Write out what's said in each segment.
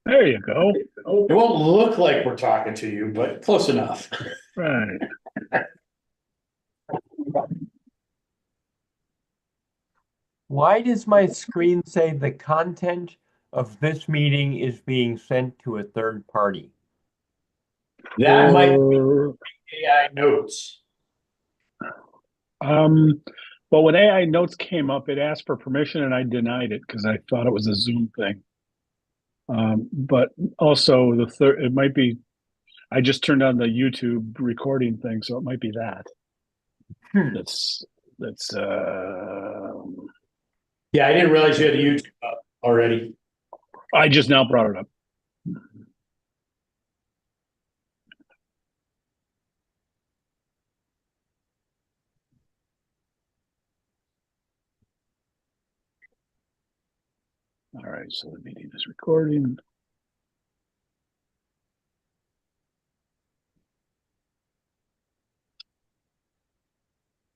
There you go. It won't look like we're talking to you, but close enough. Right. Why does my screen say the content of this meeting is being sent to a third party? That might be For, AI notes. um, well, when AI Notes came up, it asked for permission and I denied it because I thought it was a Zoom thing. But also it might be, I just turned on the YouTube recording thing, so it might be that. Hmm. That's, that's, Yeah, I didn't realize you had a YouTube up already. I just now brought it up. All right, so the meeting is recording.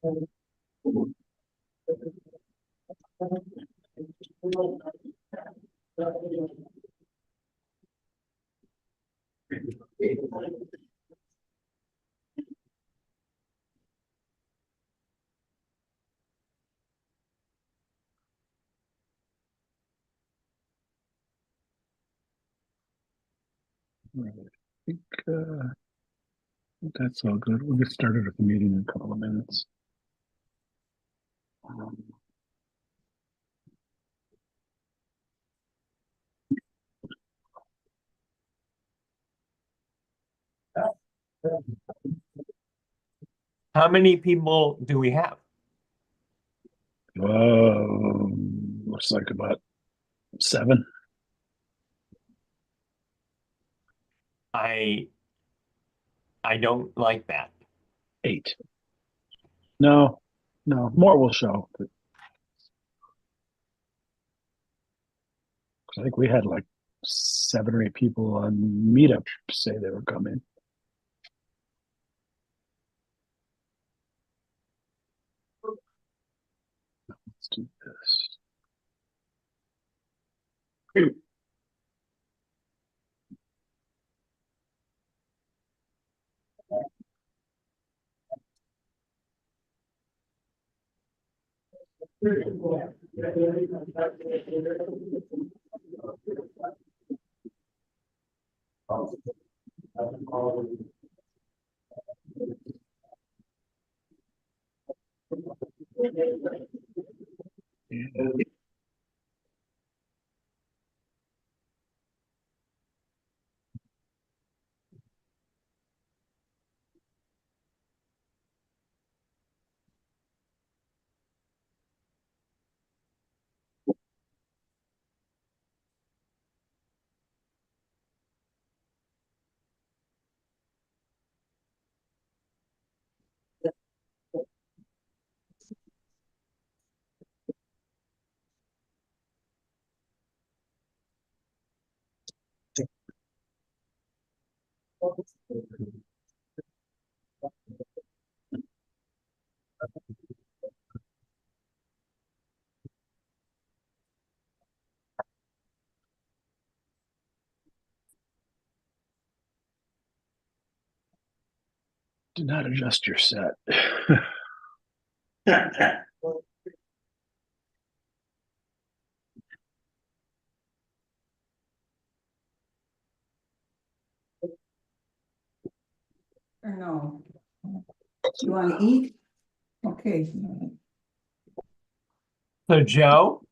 All right, I think that's all good. We'll get started with the meeting in a couple of minutes. How many people do we have? Looks like about 7, I I don't like that. 8. No, no, more will show. But I think we had like 7 or 8 people on Meetup say they were coming. Let's do this. Do not adjust your set. Or no? You want to eat? Okay. So Joe,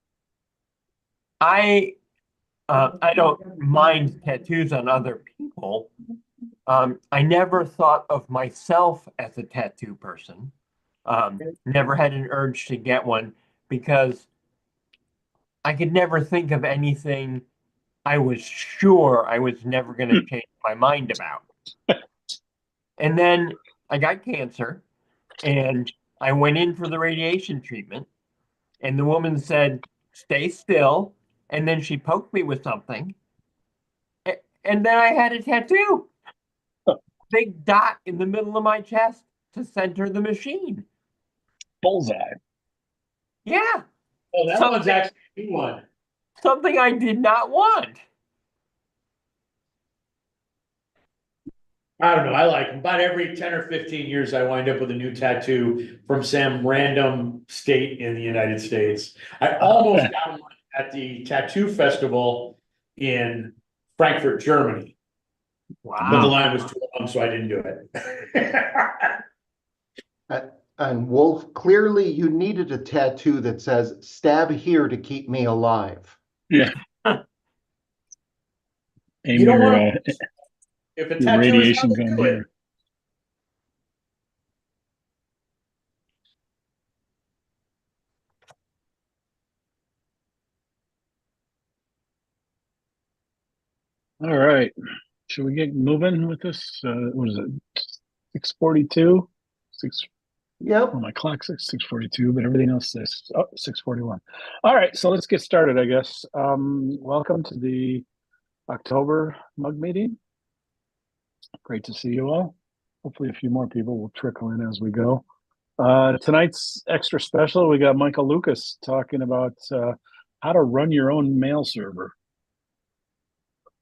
I I don't mind tattoos on other people. I never thought of myself as a tattoo person. Never had an urge to get one because I could never think of anything I was sure I was never going to change my mind about. And then I got cancer and I went in for the radiation treatment, and the woman said, "Stay still." And then she poked me with something, and then I had a tattoo, big dot in the middle of my chest to center the machine. Bullseye. Yeah, Oh, that one's something actually a good one. something I did not want. I don't know, I like them. About every 10 or 15 years, I wind up with a new tattoo from some random state in the United States. I almost got one at the tattoo festival in Frankfurt, Germany, but the Wow. line was too long, so I didn't do it. And Wolf, clearly you needed a tattoo that says, "Stab here to keep me alive." Yeah. You Aim don't your, want to, if a your tattoo is radiation done, gun do it. here. All right. Should we get moving with this? What is it? 6:42? Yep. Well, my clock says 6:42, but everything else says 6:41. All right, so let's get started, I guess. Welcome to the October mug meeting. Great to see you all. Hopefully a few more people will trickle in as we go. Tonight's extra special, we got Michael Lucas talking about how to run your own mail server.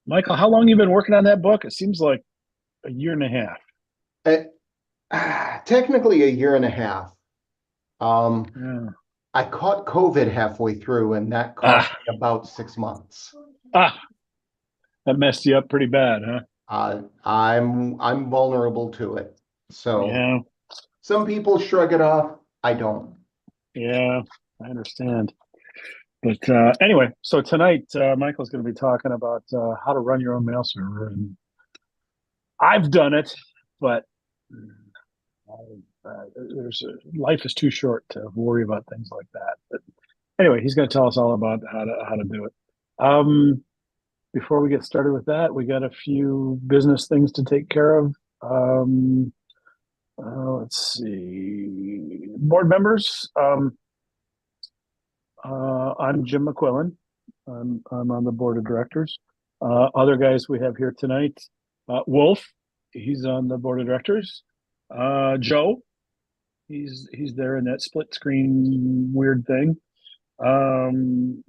Michael, how long you been working on that book? It seems like a year and a half. Technically a year and a half. Yeah. I caught COVID halfway through, and that cost me about 6 months. That messed you up pretty bad, huh? I'm vulnerable to it. So Yeah, some people shrug it off. I don't. yeah, I understand. But anyway, so tonight Michael's going to be talking about how to run your own mail server, and I've done it, but life is too short to worry about things like that. But anyway, he's going to tell us all about how to do it. Before we get started with that, we got a few business things to take care of. Let's see, board members. I'm Jim McQuillan. I'm on the board of directors. Other guys we have here tonight, Wolf, he's on the board of directors. Joe, he's there in that split screen weird thing.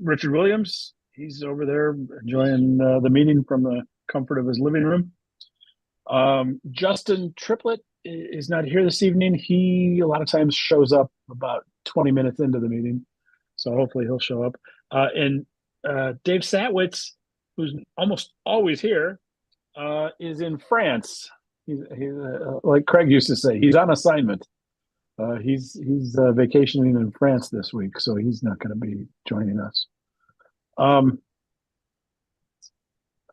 Richard Williams, he's over there enjoying the meeting from the comfort of his living room. Justin Triplett is not here this evening. He a lot of times shows up about 20 minutes into the meeting, so hopefully he'll show up. And Dave Satwitz, who's almost always here, is in France. He's like Craig used to say, he's on assignment. He's vacationing in France this week, so he's not going to be joining us.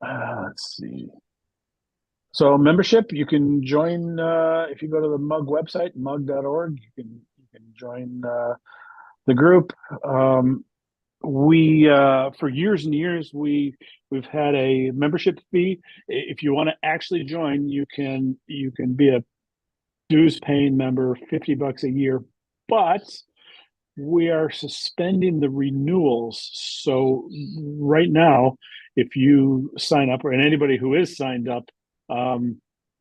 Let's see. So membership, you can join if you go to the MUG website, mug.org. You can join the group. We for years and years we've had a membership fee. If you want to actually join, you can be a dues paying member, $50 a year, but we are suspending the renewals. So right now, if you sign up, and anybody who is signed up,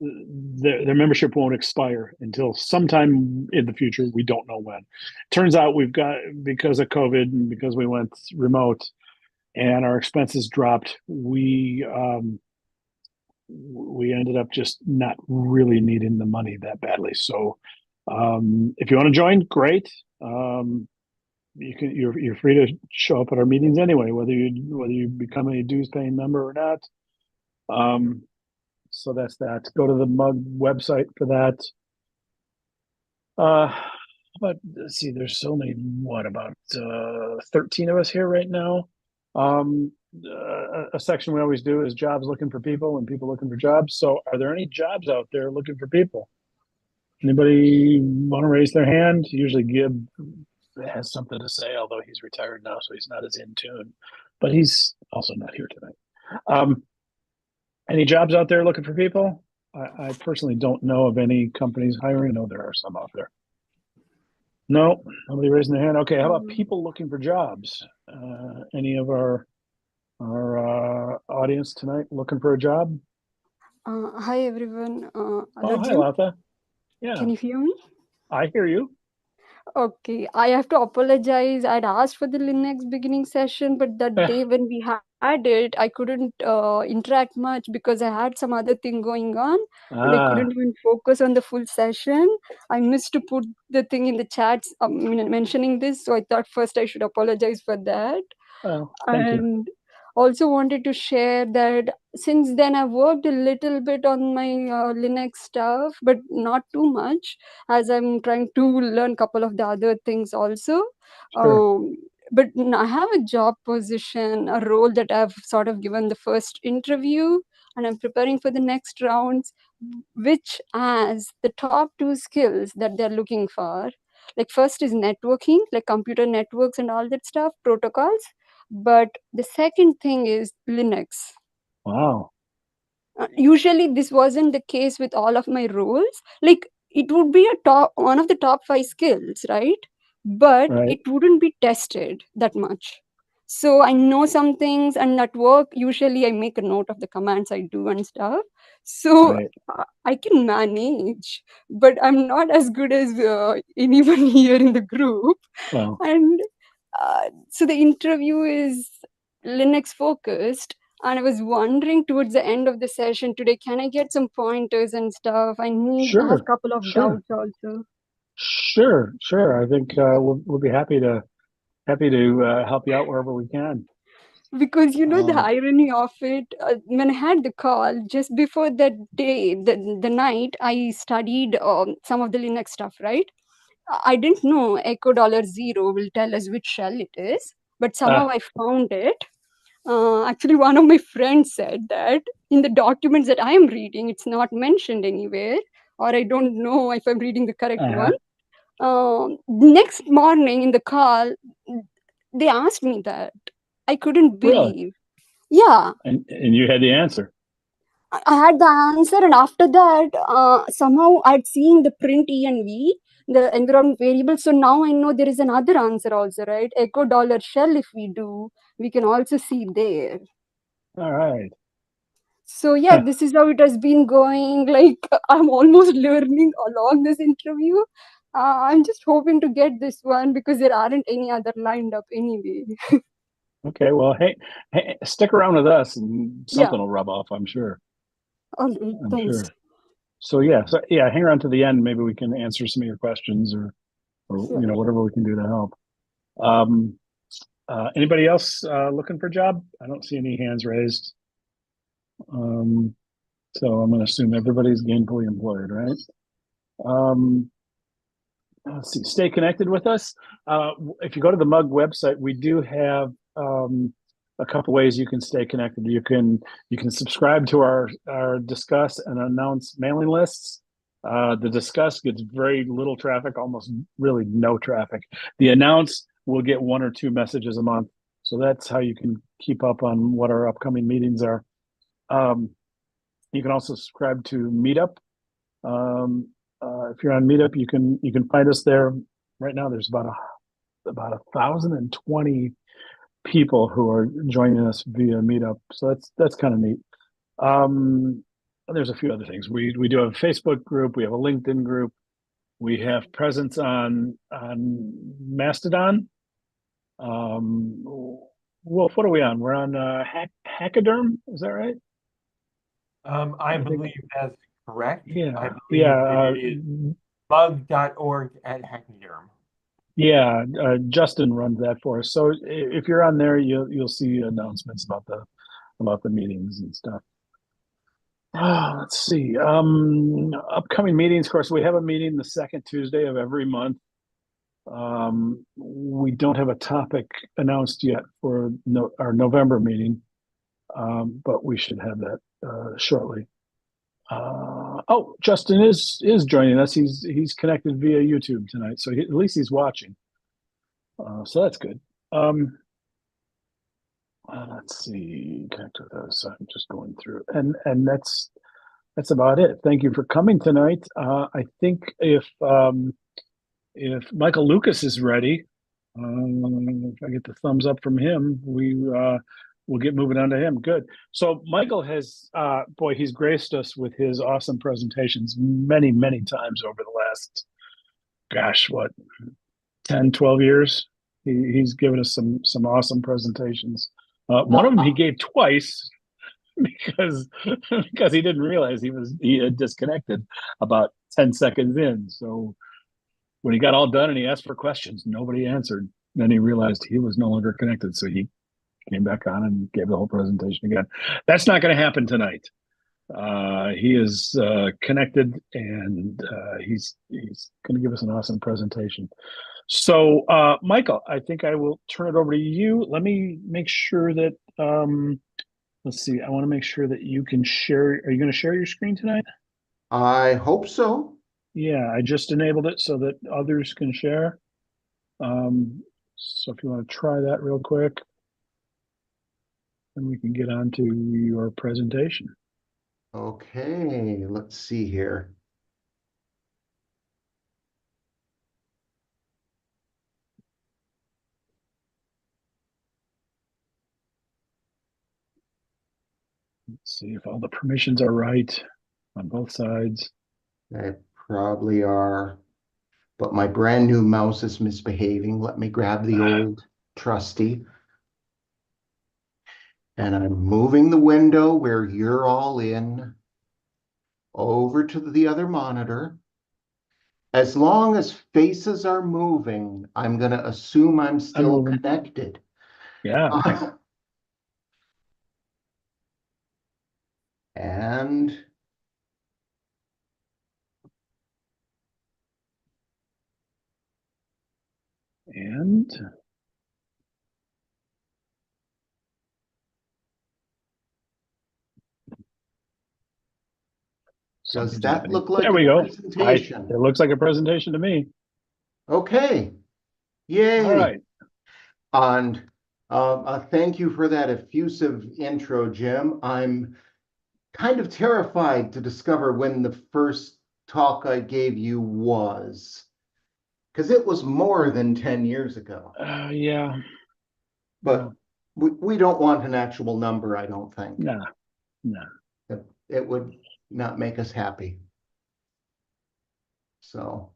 their membership won't expire until sometime in the future. We don't know when. Turns out we've got, because of COVID and because we went remote and our expenses dropped, we ended up just not really needing the money that badly. So if you want to join, great. You're free to show up at our meetings anyway, whether you become a dues paying member or not. So that's that. Go to the MUG website for that. But let's see, there's so many, about 13 of us here right now. A section we always do is jobs looking for people and people looking for jobs. So are there any jobs out there looking for people? Anybody want to raise their hand? Usually Gib has something to say, although he's retired now, so he's not as in tune, but he's also not here tonight. Any jobs out there looking for people? I personally don't know of any companies hiring. I know there are some out there. No, nobody raising their hand. Okay, how about people looking for jobs? Any of our audience tonight looking for a job? Hi everyone. Oh, Hello, hi, Jim. Latha. Yeah, Can you hear me? I hear you. Okay, I have to apologize. I'd asked for the Linux beginning session, but that day when we had had it, I couldn't interact much because I had some other thing going on, and I Ah, couldn't even focus on the full session. I missed to put the thing in the chats, mentioning this, so I thought first I should apologize for that. well, thank you. And also wanted to share that since then I've worked a little bit on my Linux stuff, but not too much, as I'm trying to learn a couple of the other things also. Sure. But I have a job position, a role that I've sort of given the first interview, and I'm preparing for the next rounds, which has the top two skills that they're looking for. Like first is networking, like computer networks and all that stuff, protocols. But the second thing is Linux. Wow. Usually this wasn't the case with all of my roles. Like it would be a top one of the top 5 skills, right? But Right. it wouldn't be tested that much. So I know some things, and at work usually I make a note of the commands I do and stuff. So Right. I can manage, but I'm not as good as anyone here in the group. Well, And so the interview is Linux focused, and I was wondering towards the end of the session today, can I get some pointers and stuff? I have a sure. couple of Sure. doubts also. Sure. I think we'll be happy to help you out wherever we can. Because the Um, irony of it, when I had the call just before that day, the night, I studied some of the Linux stuff, right? I didn't know echo $0 will tell us which shell it is, but somehow ah, I found it. Actually, one of my friends said that in the documents that I am reading, it's not mentioned anywhere, or I don't know if I'm reading the correct one. uh-huh. Next morning in the call, they asked me that. I couldn't Really? believe. Yeah, And you had the answer. I had the answer, and after that, somehow I'd seen the print env, the environment variable. So now I know there is another answer also, right? Echo $shell. If we do, we can also see there. All right. So yeah, this is how it has been going. Like I'm almost learning along this interview. I'm just hoping to get this one because there aren't any other lined up anyway. Okay. Well, hey, stick around with us, and Yeah. something will rub off. I'm sure. All right, I'm thanks. sure. So yeah, hang around to the end. Maybe we can answer some of your questions, or Sure. whatever we can do to help. Um, anybody else looking for a job? I don't see any hands raised. So I'm going to assume everybody's gainfully employed, right? Let's see. Stay connected with us. If you go to the Mug website, we do have a couple ways you can stay connected. You can subscribe to our Discuss and Announce mailing lists. The Discuss gets very little traffic, almost really no traffic. The Announce will get 1 or 2 messages a month. So that's how you can keep up on what our upcoming meetings are. You can also subscribe to Meetup. If you're on Meetup, you can find us there. Right now, there's about 1,020 people who are joining us via Meetup. So that's kind of neat. There's a few other things. We do have a Facebook group. We have a LinkedIn group. We have presence on Mastodon. Wolf, what are we on? We're on Hackaderm. Is that right? I think- believe that's correct. Yeah. I believe Yeah. it is bug.org at Hackaderm. Yeah, Justin runs that for us. So if you're on there, you'll see announcements about the meetings and stuff. Let's see. Upcoming meetings. Of course, we have a meeting the second Tuesday of every month. We don't have a topic announced yet for our November meeting, but we should have that shortly. Justin is joining us. He's connected via YouTube tonight, so at least he's watching. So that's good. Let's see, connect with us. I'm just going through, and that's about it. Thank you for coming tonight. I think if Michael Lucas is ready, if I get the thumbs up from him, we'll get moving on to him. Good. So Michael has, he's graced us with his awesome presentations many, many times over the last, 10, 12 years. He's given us some awesome presentations. One of them he gave twice because he didn't realize he had disconnected about 10 seconds in. So when he got all done and he asked for questions, nobody answered. Then he realized he was no longer connected. So he came back on and gave the whole presentation again. That's not going to happen tonight. He is connected, and he's going to give us an awesome presentation. So, Michael, I think I will turn it over to you. Let me make sure that let's see. I want to make sure that you can share. Are you going to share your screen tonight? I hope so. Yeah, I just enabled it so that others can share. So if you want to try that real quick, then we can get on to your presentation. Okay, let's see here. Let's see if all the permissions are right on both sides. They probably are, but my brand new mouse is misbehaving. Let me grab the old trusty. And I'm moving the window where you're all in over to the other monitor. As long as faces are moving, I'm going to assume I'm still moving. connected. Yeah. And does that look like there we a go. presentation? It looks like a presentation to me. Okay. Yay. All right. And thank you for that effusive intro, Jim. I'm kind of terrified to discover when the first talk I gave you was, because it was more than 10 years ago. Yeah. But we don't want an actual number, I don't think. No. It would not make us happy. So,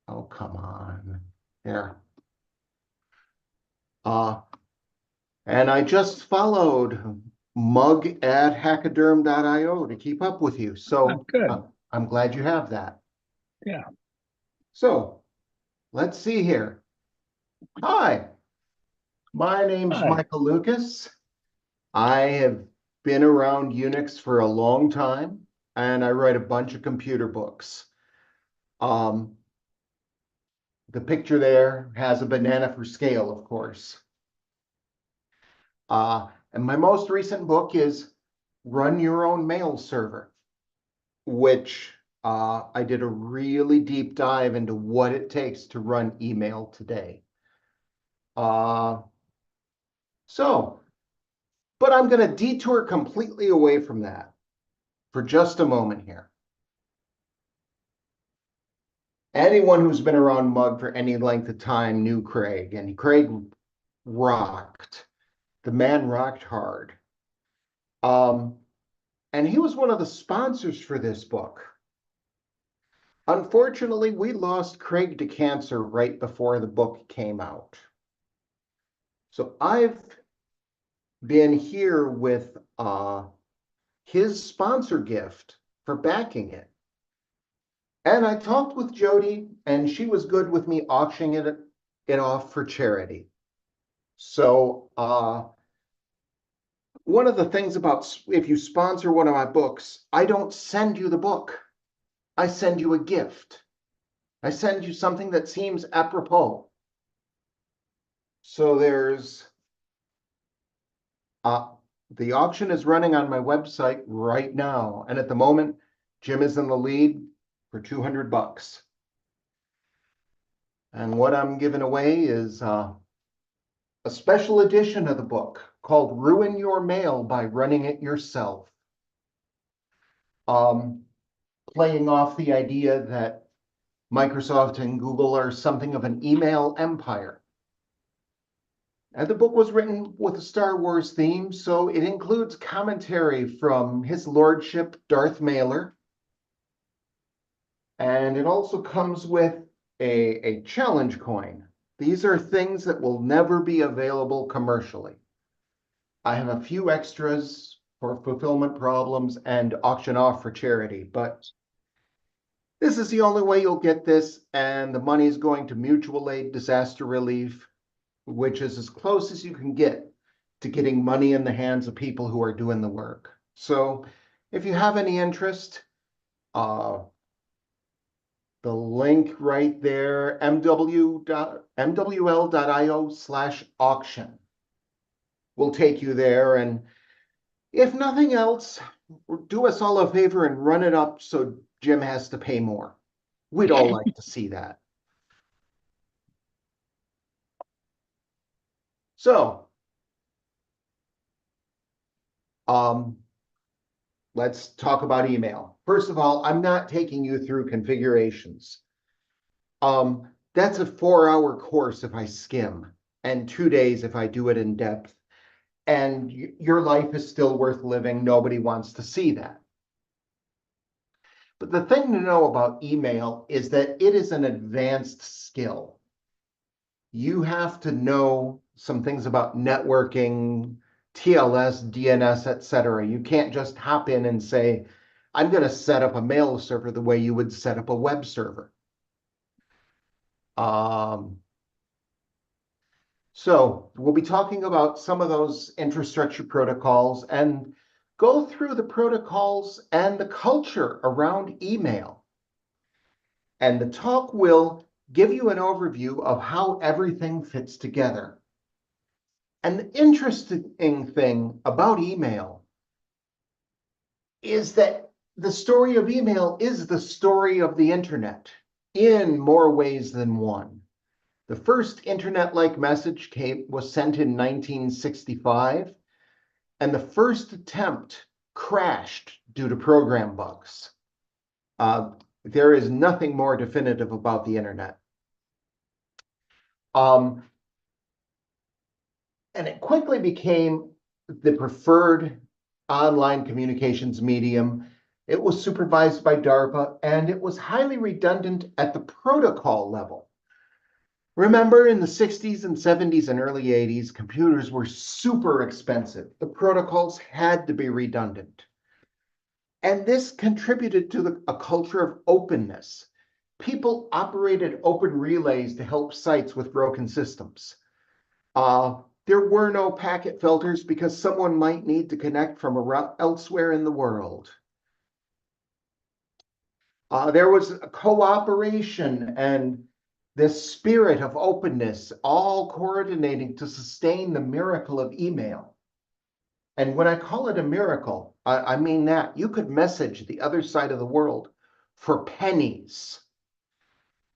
oh, come on. There. And I just followed mug@hackaderm.io to keep up with you. So good. I'm glad you have that. Yeah. So let's see here. Hi, my name's Michael Lucas. I have been around Unix for a long time, and I write a bunch of computer books. The picture there has a banana for scale, of course. And my most recent book is Run Your Own Mail Server, which I did a really deep dive into what it takes to run email today. But I'm going to detour completely away from that for just a moment here. Anyone who's been around Mug for any length of time knew Craig, and Craig rocked. The man rocked hard. And he was one of the sponsors for this book. Unfortunately, we lost Craig to cancer right before the book came out. So I've been here with his sponsor gift for backing it. And I talked with Jody, and she was good with me auctioning it off for charity. So one of the things about if you sponsor one of my books, I don't send you the book. I send you a gift. I send you something that seems apropos. So there's the auction is running on my website right now. And at the moment, Jim is in the lead for $200. And what I'm giving away is a special edition of the book called Ruin Your Mail by Running It Yourself. Playing off the idea that Microsoft and Google are something of an email empire. And the book was written with a Star Wars theme, so it includes commentary from His Lordship Darth Mailer. And it also comes with a challenge coin These are things that will never be available commercially. I have a few extras for fulfillment problems and auction off for charity, but this is the only way you'll get this, and the money is going to mutual aid disaster relief, which is as close as you can get to getting money in the hands of people who are doing the work. So if you have any interest, the link right there, mwl.io/auction will take you there. And if nothing else, do us all a favor and run it up so Jim has to pay more. We'd all like to see that. So, let's talk about email. First of all, I'm not taking you through configurations. That's a 4-hour course if I skim, and 2 days if I do it in depth. And your life is still worth living. Nobody wants to see that. But the thing to know about email is that it is an advanced skill. You have to know some things about networking, TLS, DNS, etc. You can't just hop in and say, I'm going to set up a mail server the way you would set up a web server. So we'll be talking about some of those infrastructure protocols and go through the protocols and the culture around email. And the talk will give you an overview of how everything fits together. And the interesting thing about email is that the story of email is the story of the internet in more ways than one. The first internet-like message was sent in 1965, and the first attempt crashed due to program bugs. There is nothing more definitive about the internet. And it quickly became the preferred online communications medium. It was supervised by DARPA, and it was highly redundant at the protocol level. Remember, in the 60s and 70s and early 80s, computers were super expensive. The protocols had to be redundant. And this contributed to a culture of openness. People operated open relays to help sites with broken systems. There were no packet filters because someone might need to connect from elsewhere in the world. There was a cooperation and this spirit of openness, all coordinating to sustain the miracle of email. And when I call it a miracle, I mean that. You could message the other side of the world for pennies.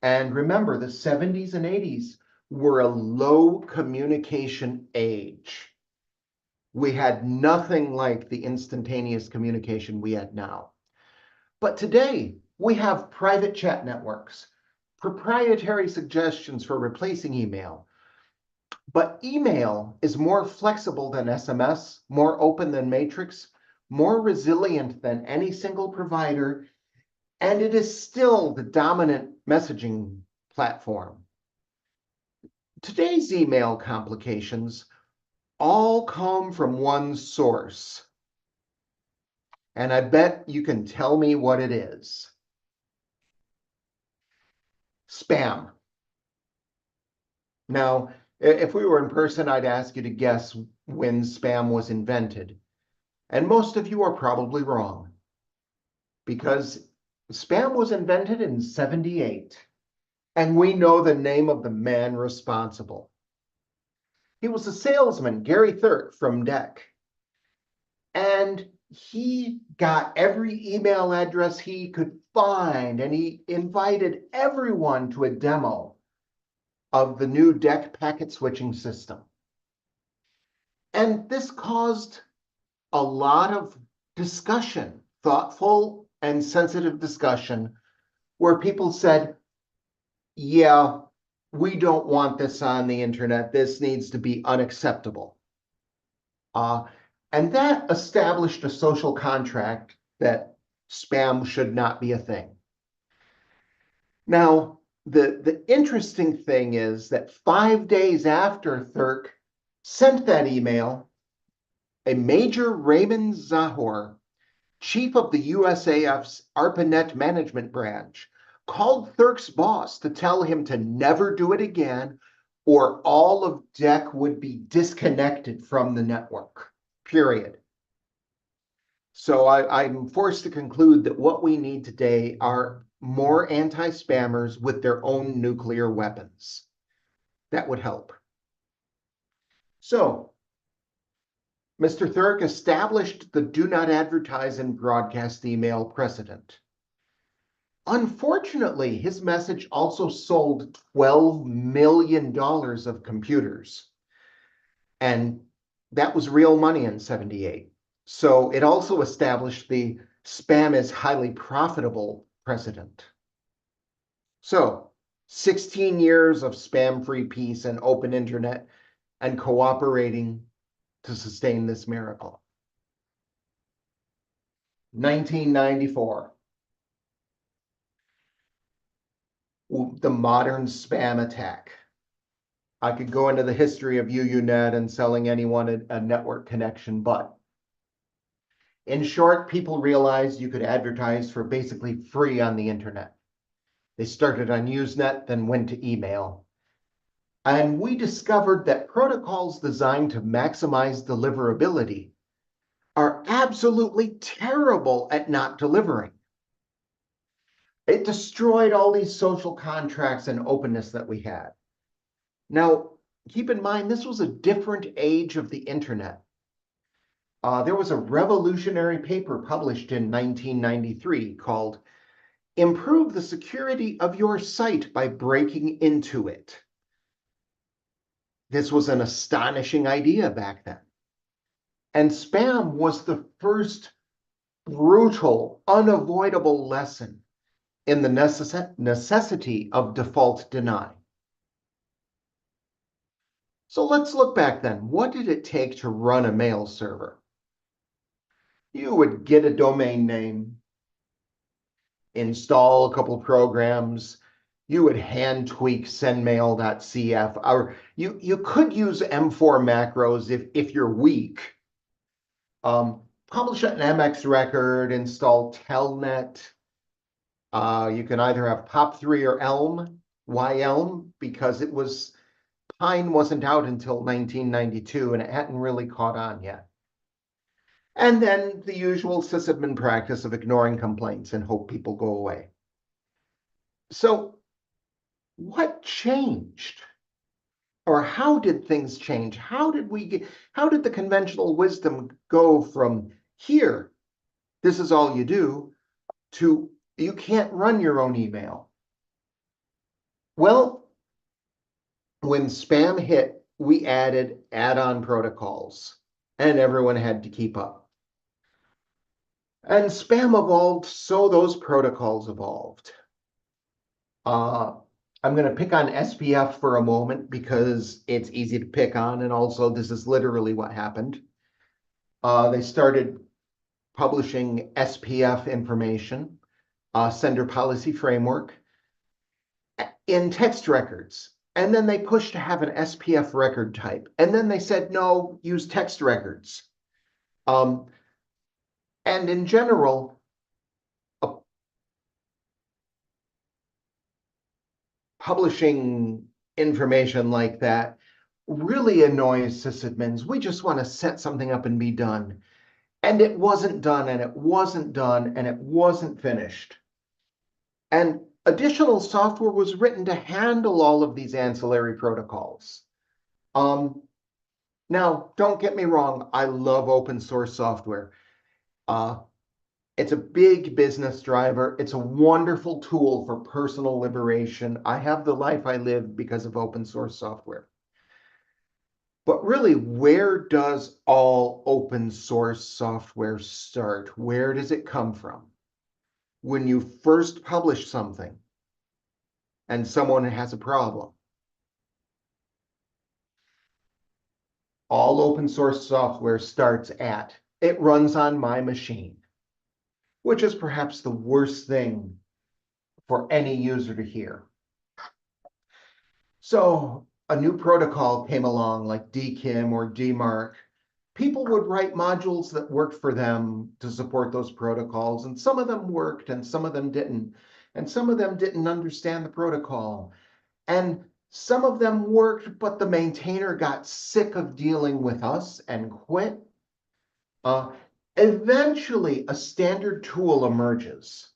And remember, the 70s and 80s were a low communication age. We had nothing like the instantaneous communication we had now. But today, we have private chat networks, proprietary suggestions for replacing email. But email is more flexible than SMS, more open than Matrix, more resilient than any single provider, and it is still the dominant messaging platform. Today's email complications all come from one source. And I bet you can tell me what it is. Spam. Now, if we were in person, I'd ask you to guess when spam was invented. And most of you are probably wrong, because spam was invented in 78. And we know the name of the man responsible. He was a salesman, Gary Thurt from DEC. And he got every email address he could find, and he invited everyone to a demo of the new DEC packet switching system. And this caused a lot of discussion, thoughtful and sensitive discussion, where people said, yeah, we don't want this on the internet. This needs to be unacceptable. And that established a social contract that spam should not be a thing. Now, the interesting thing is that 5 days after Thurk sent that email, a Major Raymond Zahor, chief of the USAF's ARPANET management branch, called Thurk's boss to tell him to never do it again, or all of DEC would be disconnected from the network, period. So I'm forced to conclude that what we need today are more anti-spammers with their own nuclear weapons. That would help. So, Mr. Thurk established the do not advertise in broadcast email precedent. Unfortunately, his message also sold $12 million of computers. And that was real money in 78. So it also established the spam is highly profitable precedent. So 16 years of spam-free peace and open internet and cooperating to sustain this miracle. 1994. The modern spam attack. I could go into the history of UUNet and selling anyone a network connection, but in short, people realized you could advertise for basically free on the internet. They started on Usenet, then went to email. And we discovered that protocols designed to maximize deliverability are absolutely terrible at not delivering. It destroyed all these social contracts and openness that we had. Now, keep in mind, this was a different age of the internet. There was a revolutionary paper published in 1993 called Improve the Security of Your Site by Breaking into It. This was an astonishing idea back then. And spam was the first brutal, unavoidable lesson in the necessity of default deny. So let's look back then. What did it take to run a mail server? You would get a domain name, install a couple programs, you would hand tweak sendmail.cf, or you could use M4 macros if you're weak. Publish an MX record, install Telnet. You can either have POP3 or Elm. Why Elm? Because Pine wasn't out until 1992 and it hadn't really caught on yet. And then the usual sysadmin practice of ignoring complaints and hope people go away. So what changed? Or how did things change? How did the conventional wisdom go from here, this is all you do, to you can't run your own email? Well, when spam hit, we added add-on protocols, and everyone had to keep up. And spam evolved, so those protocols evolved. I'm going to pick on SPF for a moment because it's easy to pick on, and also this is literally what happened. They started publishing SPF information, sender policy framework, in text records. And then they pushed to have an SPF record type. And then they said, no, use text records. And in general, publishing information like that really annoys sysadmins. We just want to set something up and be done. And it wasn't done, and it wasn't done, and it wasn't finished. And additional software was written to handle all of these ancillary protocols. Now, don't get me wrong, I love open source software. It's a big business driver. It's a wonderful tool for personal liberation. I have the life I live because of open source software. But really, where does all open source software start? Where does it come from? When you first publish something and someone has a problem. All open source software starts at, it runs on my machine, which is perhaps the worst thing for any user to hear. So a new protocol came along like DKIM or DMARC. People would write modules that worked for them to support those protocols, and some of them worked and some of them didn't. And some of them didn't understand the protocol. And some of them worked, but the maintainer got sick of dealing with us and quit. Eventually, a standard tool emerges.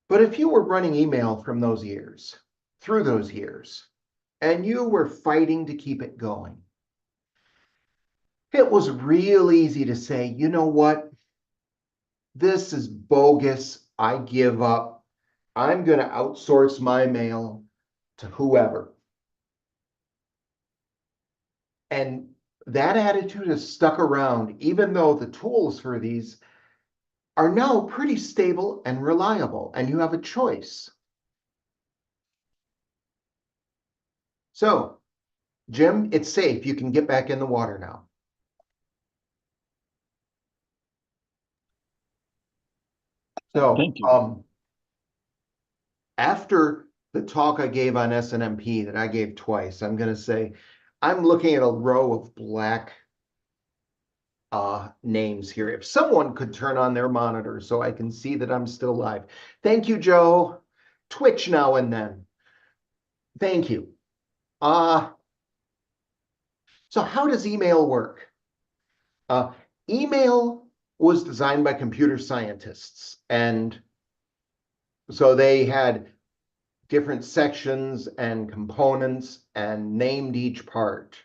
But if you were running email from those years, through those years, and you were fighting to keep it going, it was real easy to say, you know what? This is bogus. I give up. I'm going to outsource my mail to whoever. And that attitude has stuck around, even though the tools for these are now pretty stable and reliable, and you have a choice. So, Jim, it's safe. You can get back in the water now. So, Thank you. After the talk I gave on SNMP that I gave twice, I'm going to say, I'm looking at a row of black names here. If someone could turn on their monitor so I can see that I'm still live. Thank you, Joe. Twitch now and then. Thank you. So how does email work? Email was designed by computer scientists, and so they had different sections and components and named each part.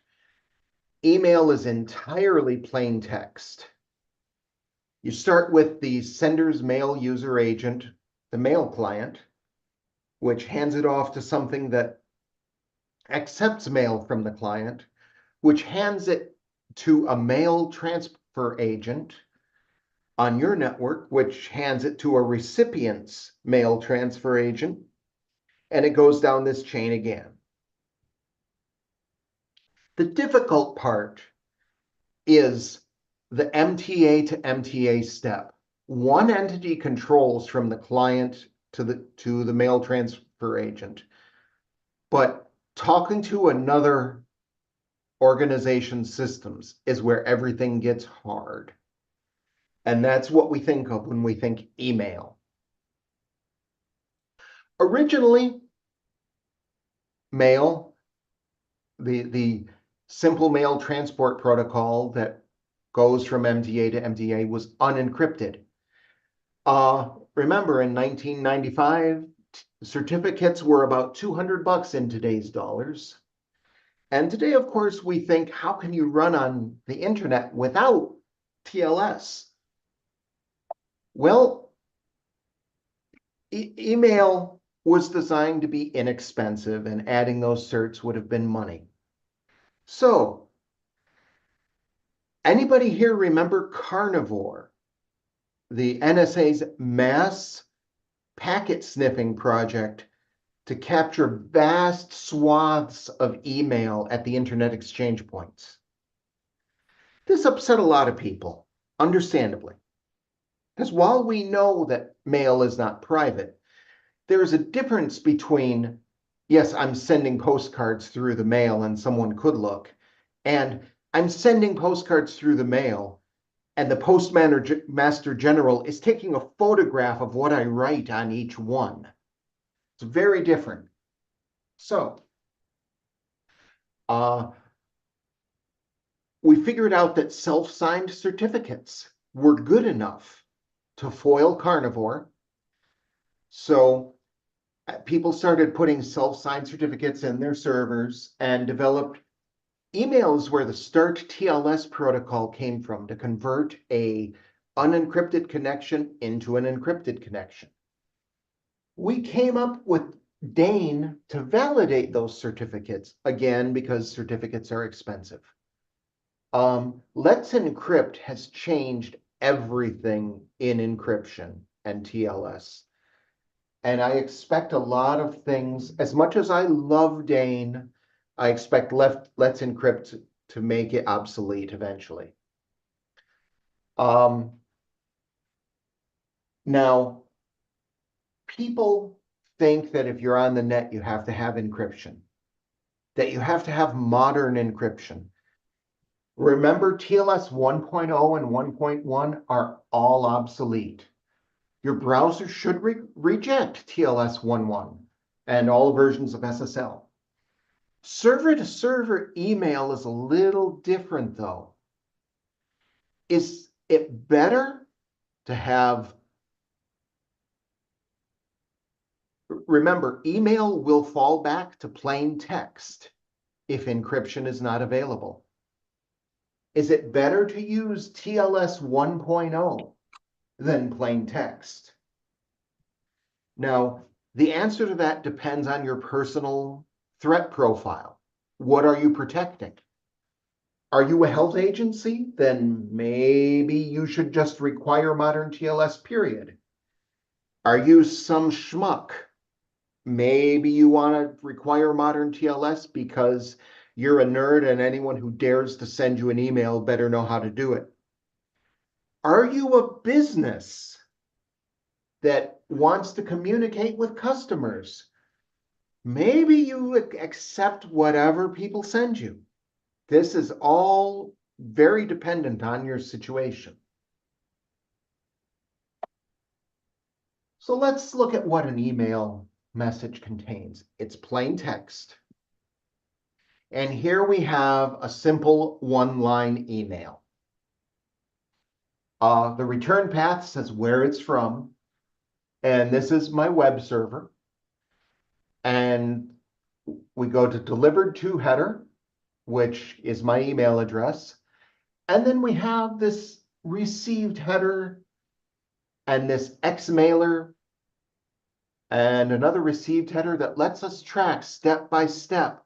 Email is entirely plain text. You start with the sender's mail user agent, the mail client, which hands it off to something that accepts mail from the client, which hands it to a mail transfer agent on your network, which hands it to a recipient's mail transfer agent, and it goes down this chain again. The difficult part is the MTA to MTA step. One entity controls from the client to the mail transfer agent, but talking to another organization's systems is where everything gets hard. And that's what we think of when we think email. Originally, mail, the simple mail transport protocol that goes from MTA to MTA was unencrypted. Remember, in 1995, certificates were about $200 in today's dollars. And today, of course, we think, how can you run on the internet without TLS? Well, email was designed to be inexpensive, and adding those certs would have been money. So, anybody here remember Carnivore, the NSA's mass packet sniffing project to capture vast swaths of email at the internet exchange points? This upset a lot of people, understandably. Because while we know that mail is not private, there is a difference between, yes, I'm sending postcards through the mail and someone could look, and I'm sending postcards through the mail and the Postmaster General is taking a photograph of what I write on each one. It's very different. So, we figured out that self-signed certificates were good enough to foil Carnivore. So people started putting self-signed certificates in their servers and developed emails where the start TLS protocol came from to convert a unencrypted connection into an encrypted connection. We came up with Dane to validate those certificates, again, because certificates are expensive. Let's Encrypt has changed everything in encryption and TLS. And I expect a lot of things. As much as I love Dane, I expect Let's Encrypt to make it obsolete eventually. Now, people think that if you're on the net, you have to have encryption, that you have to have modern encryption. Remember, TLS 1.0 and 1.1 are all obsolete. Your browser should reject TLS 1.1 and all versions of SSL. Server-to-server email is a little different, though. Is it better to have... Remember, email will fall back to plain text if encryption is not available. Is it better to use TLS 1.0 than plain text? Now, the answer to that depends on your personal threat profile. What are you protecting? Are you a health agency? Then maybe you should just require modern TLS, period. Are you some schmuck? Maybe you want to require modern TLS because you're a nerd and anyone who dares to send you an email better know how to do it. Are you a business that wants to communicate with customers? Maybe you accept whatever people send you. This is all very dependent on your situation. So let's look at what an email message contains. It's plain text. And here we have a simple one-line email. The return path says where it's from. And this is my web server. And we go to delivered to header, which is my email address. And then we have this received header and this XMailer and another received header that lets us track step by step.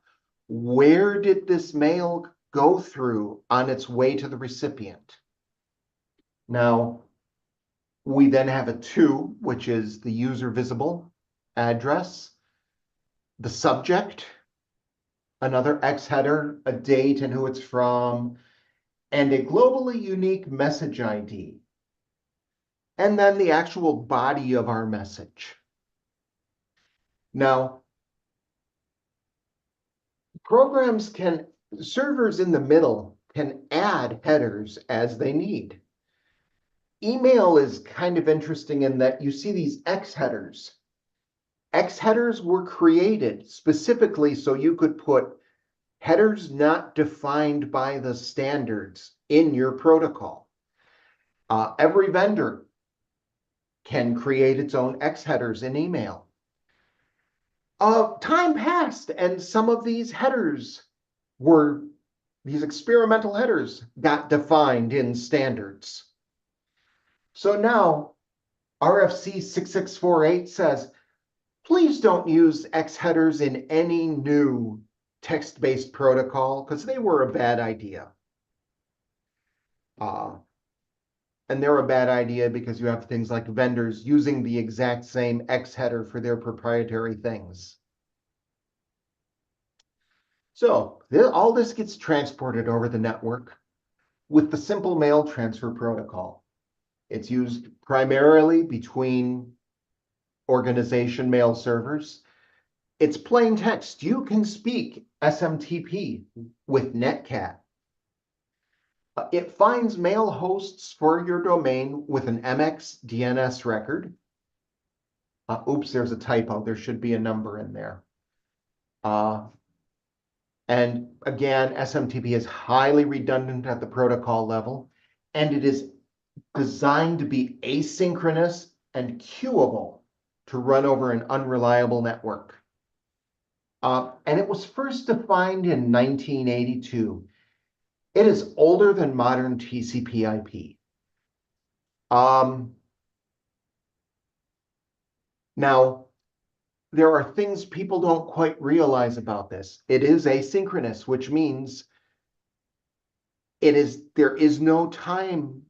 Where did this mail go through on its way to the recipient? Now, we then have a to, which is the user visible address, the subject, another X header, a date and who it's from, and a globally unique message ID. And then the actual body of our message. Now, servers in the middle can add headers as they need. Email is kind of interesting in that you see these X headers. X headers were created specifically so you could put headers not defined by the standards in your protocol. Every vendor can create its own X headers in email. Time passed, and some of these headers these experimental headers got defined in standards. So now RFC 6648 says, please don't use X headers in any new text-based protocol because they were a bad idea. And they're a bad idea because you have things like vendors using the exact same X header for their proprietary things. So all this gets transported over the network with the simple mail transfer protocol. It's used primarily between organization mail servers. It's plain text. You can speak SMTP with Netcat. It finds mail hosts for your domain with an MX DNS record. Oops, there's a typo. There should be a number in there. And again, SMTP is highly redundant at the protocol level, and it is designed to be asynchronous and queuable to run over an unreliable network. And it was first defined in 1982. It is older than modern TCP/IP. Now, there are things people don't quite realize about this. It is asynchronous, which means there is no time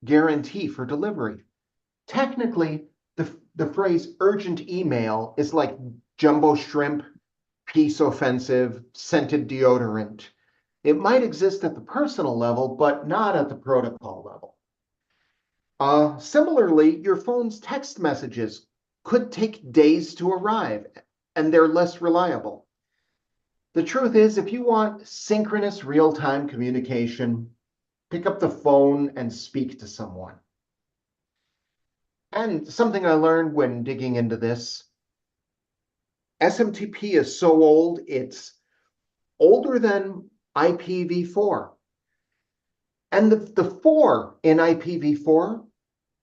guarantee for delivery. Technically, the phrase urgent email is like jumbo shrimp, peace offensive, scented deodorant. It might exist at the personal level, but not at the protocol level. Similarly, your phone's text messages could take days to arrive, and they're less reliable. The truth is, if you want synchronous real-time communication, pick up the phone and speak to someone. And something I learned when digging into this, SMTP is so old, it's older than IPv4. And the 4 in IPv4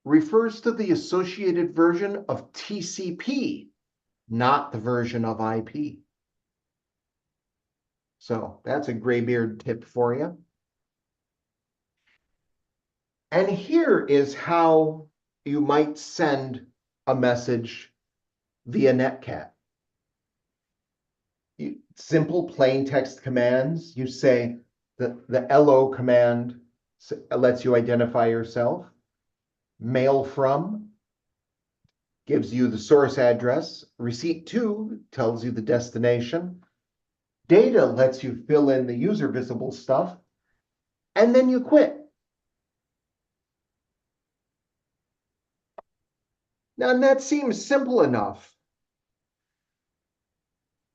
refers to the associated version of TCP, not the version of IP. So that's a graybeard tip for you. And here is how you might send a message via Netcat. Simple plain text commands. You say the LO command lets you identify yourself. Mail from gives you the source address. Receipt to tells you the destination. Data lets you fill in the user visible stuff. And then you quit. Now that seems simple enough.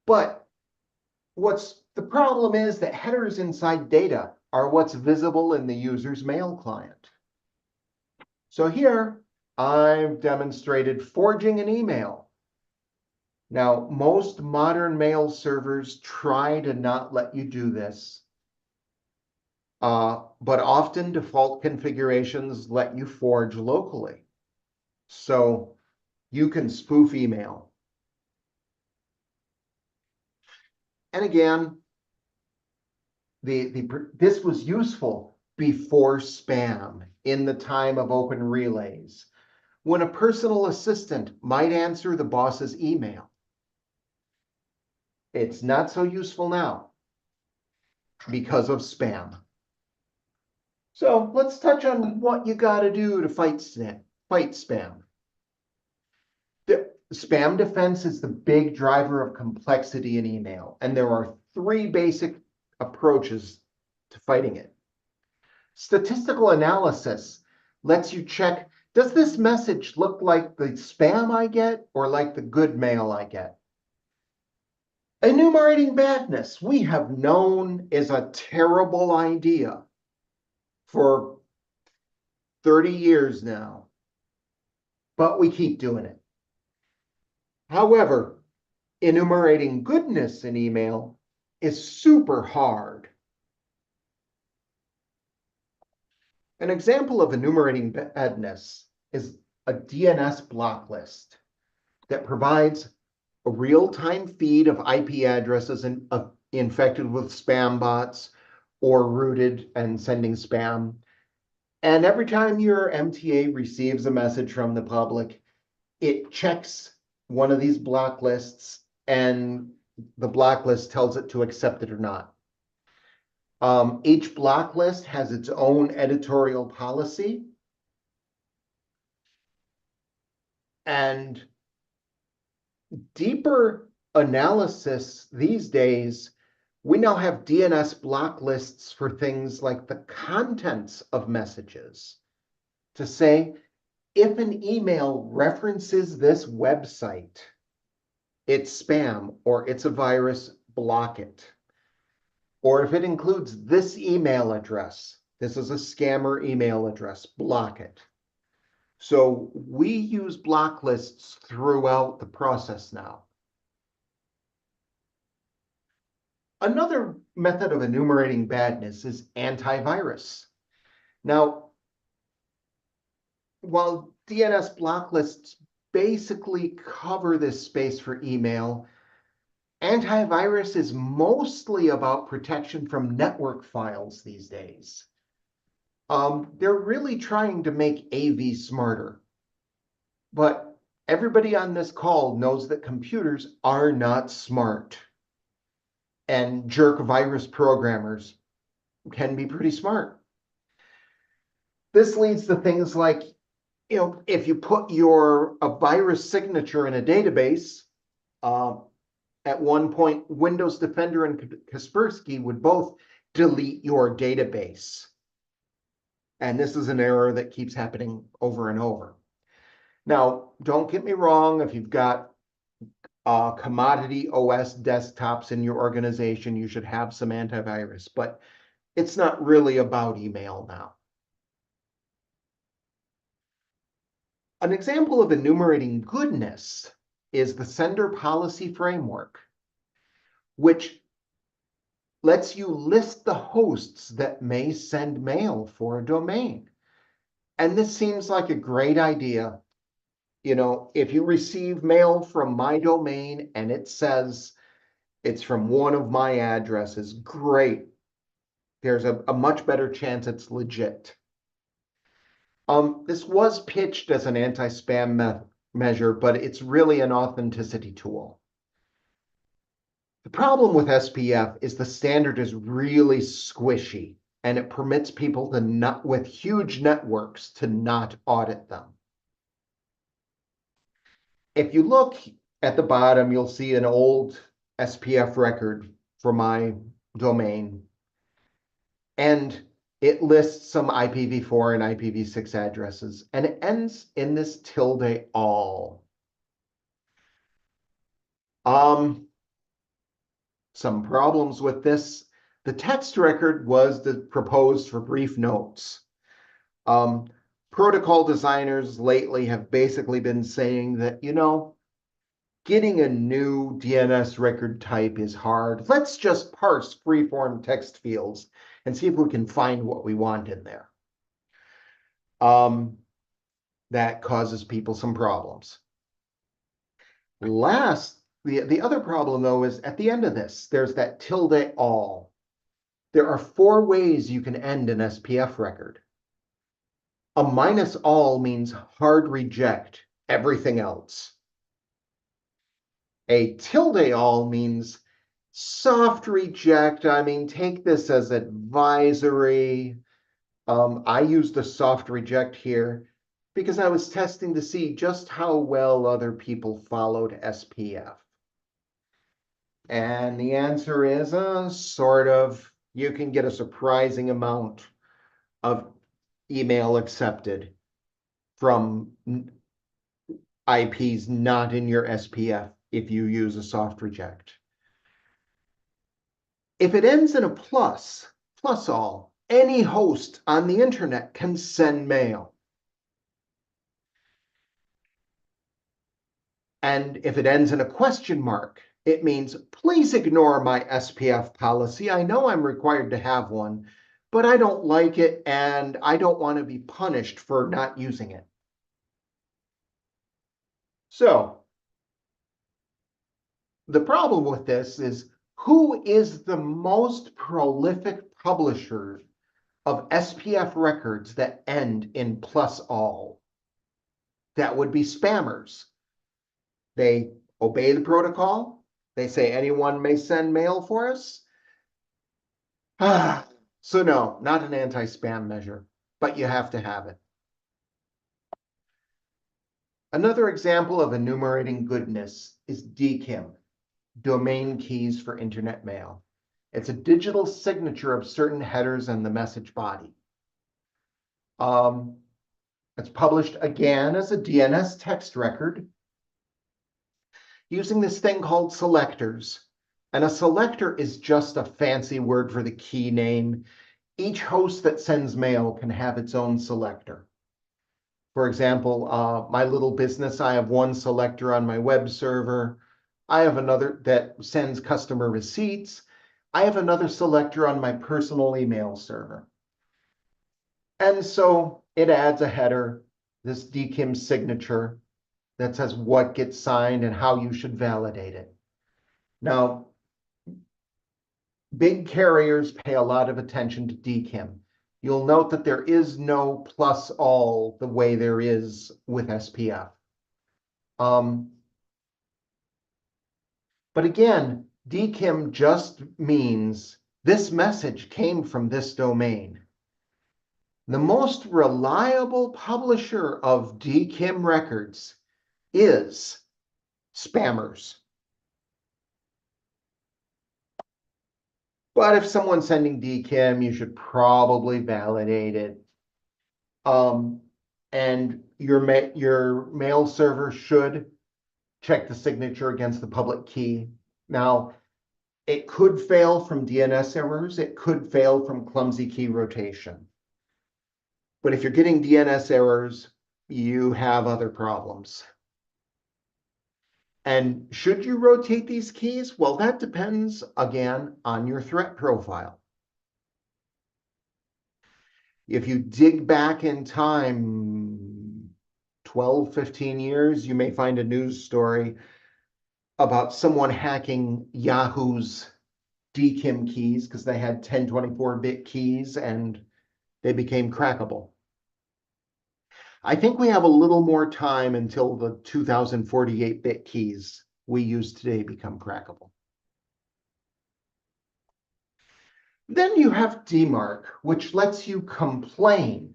But what's the problem is that headers inside data are what's visible in the user's mail client. So here I've demonstrated forging an email. Now, most modern mail servers try to not let you do this. But often default configurations let you forge locally. So you can spoof email. And again, this was useful before spam in the time of open relays, when a personal assistant might answer the boss's email. It's not so useful now because of spam. So let's touch on what you got to do to fight spam. The spam defense is the big driver of complexity in email, and there are 3 basic approaches to fighting it. Statistical analysis lets you check, does this message look like the spam I get or like the good mail I get? Enumerating badness, we have known is a terrible idea for 30 years now, but we keep doing it. However, enumerating goodness in email is super hard. An example of enumerating badness is a DNS block list that provides a real-time feed of IP addresses infected with spam bots or rooted and sending spam. And every time your MTA receives a message from the public, it checks one of these block lists, and the block list tells it to accept it or not. Each block list has its own editorial policy. And deeper analysis these days, we now have DNS block lists for things like the contents of messages to say, if an email references this website, it's spam or it's a virus, block it. Or if it includes this email address, this is a scammer email address, block it. So we use block lists throughout the process now. Another method of enumerating badness is antivirus. Now, while DNS block lists basically cover this space for email, antivirus is mostly about protection from network files these days. They're really trying to make AV smarter. But everybody on this call knows that computers are not smart. And jerk virus programmers can be pretty smart. This leads to things like, if you put a virus signature in a database, at one point, Windows Defender and Kaspersky would both delete your database. And this is an error that keeps happening over and over. Now, don't get me wrong, if you've got commodity OS desktops in your organization, you should have some antivirus, but it's not really about email now. An example of enumerating goodness is the sender policy framework, which lets you list the hosts that may send mail for a domain. And this seems like a great idea. You know, if you receive mail from my domain and it says it's from one of my addresses, great. There's a much better chance it's legit. This was pitched as an anti-spam measure, but it's really an authenticity tool. The problem with SPF is the standard is really squishy, and it permits people to not, with huge networks, to not audit them. If you look at the bottom, you'll see an old SPF record for my domain, and it lists some IPv4 and IPv6 addresses, and it ends in this tilde all. Some problems with this. The text record was proposed for brief notes. Protocol designers lately have basically been saying that, you know, getting a new DNS record type is hard. Let's just parse free-form text fields and see if we can find what we want in there. That causes people some problems. The other problem, though, is at the end of this, there's that tilde all. There are 4 ways you can end an SPF record. A minus all means hard reject everything else. A tilde all means soft reject. I mean, take this as advisory. I used the soft reject here because I was testing to see just how well other people followed SPF. And the answer is sort of, you can get a surprising amount of email accepted from IPs not in your SPF if you use a soft reject. If it ends in a plus all, any host on the internet can send mail. And if it ends in a question mark, it means, please ignore my SPF policy. I know I'm required to have one, but I don't like it and I don't want to be punished for not using it. So the problem with this is, who is the most prolific publisher of SPF records that end in plus all? That would be spammers. They obey the protocol. They say anyone may send mail for us. So no, not an anti-spam measure, but you have to have it. Another example of enumerating goodness is DKIM, Domain Keys for Internet Mail. It's a digital signature of certain headers and the message body. It's published again as a DNS text record using this thing called selectors. And a selector is just a fancy word for the key name. Each host that sends mail can have its own selector. For example, my little business, I have one selector on my web server. I have another that sends customer receipts. I have another selector on my personal email server. And so it adds a header, this DKIM signature, that says what gets signed and how you should validate it. Now, big carriers pay a lot of attention to DKIM. You'll note that there is no plus all the way there is with SPF. But again, DKIM just means this message came from this domain. The most reliable publisher of DKIM records is spammers. But if someone's sending DKIM, you should probably validate it. And and your mail server should check the signature against the public key. Now, it could fail from DNS errors. It could fail from clumsy key rotation. But if you're getting DNS errors, you have other problems. And should you rotate these keys? Well, that depends, again, on your threat profile. If you dig back in time 12, 15 years, you may find a news story about someone hacking Yahoo's DKIM keys because they had 1024-bit keys and they became crackable. I think we have a little more time until the 2048-bit keys we use today become crackable. Then you have DMARC, which lets you complain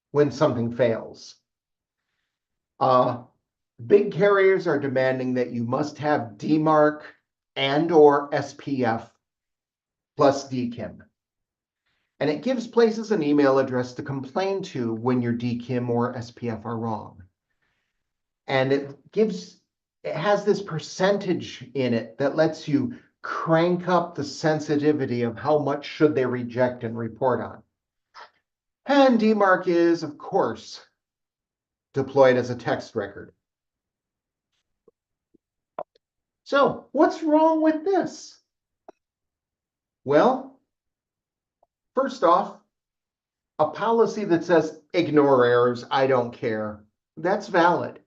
when something fails. Big carriers are demanding that you must have DMARC and or SPF plus DKIM. And it gives places an email address to complain to when your DKIM or SPF are wrong. And it has this percentage in it that lets you crank up the sensitivity of how much should they reject and report on. And DMARC is, of course, deployed as a text record. So what's wrong with this? Well, first off, a policy that says ignore errors, I don't care, that's valid.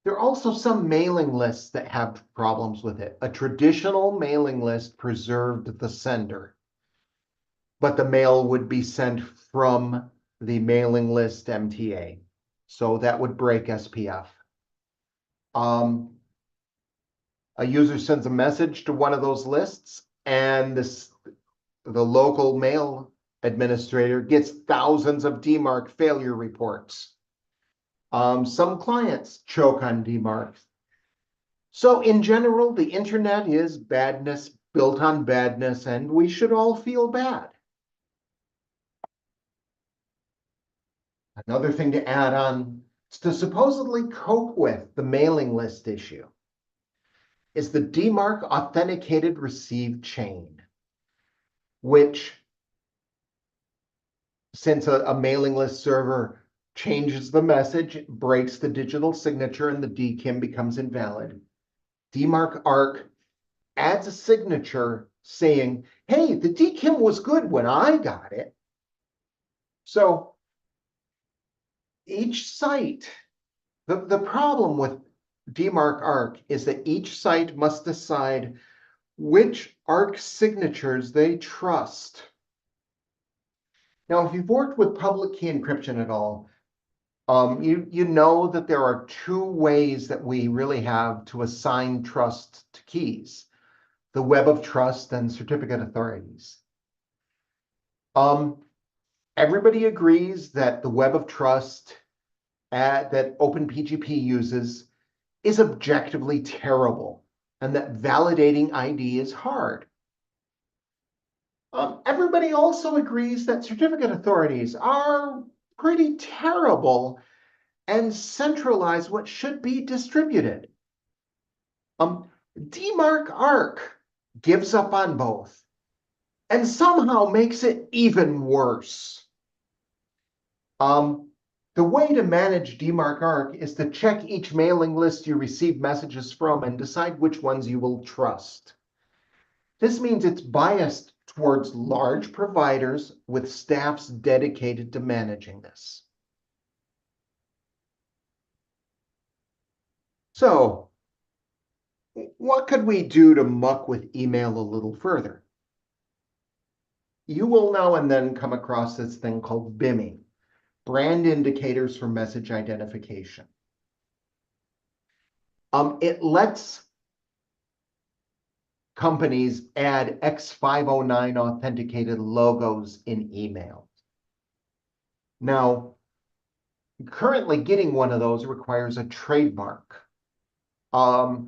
There are also some mailing lists that have problems with it. A traditional mailing list preserved the sender, but the mail would be sent from the mailing list MTA. So that would break SPF. A user sends a message to one of those lists, and the local mail administrator gets thousands of DMARC failure reports. Some clients choke on DMARC. So in general, the internet is badness built on badness, and we should all feel bad. Another thing to add on to supposedly cope with the mailing list issue is the DMARC authenticated receive chain, which, since a mailing list server changes the message, it breaks the digital signature, and the DKIM becomes invalid. DMARC ARC adds a signature saying, hey, the DKIM was good when I got it. So each site, the problem with DMARC ARC is that each site must decide which ARC signatures they trust. Now, if you've worked with public key encryption at all, you know that there are two ways that we really have to assign trust to keys: the web of trust and certificate authorities. Everybody agrees that the web of trust that OpenPGP uses is objectively terrible, and that validating ID is hard. Everybody also agrees that certificate authorities are pretty terrible and centralize what should be distributed. DMARC ARC gives up on both and somehow makes it even worse. The way to manage DMARC ARC is to check each mailing list you receive messages from and decide which ones you will trust. This means it's biased towards large providers with staffs dedicated to managing this. So, what could we do to muck with email a little further? You will now and then come across this thing called BIMI, Brand Indicators for Message Identification. It lets companies add X509 authenticated logos in email. Now, currently getting one of those requires a trademark. The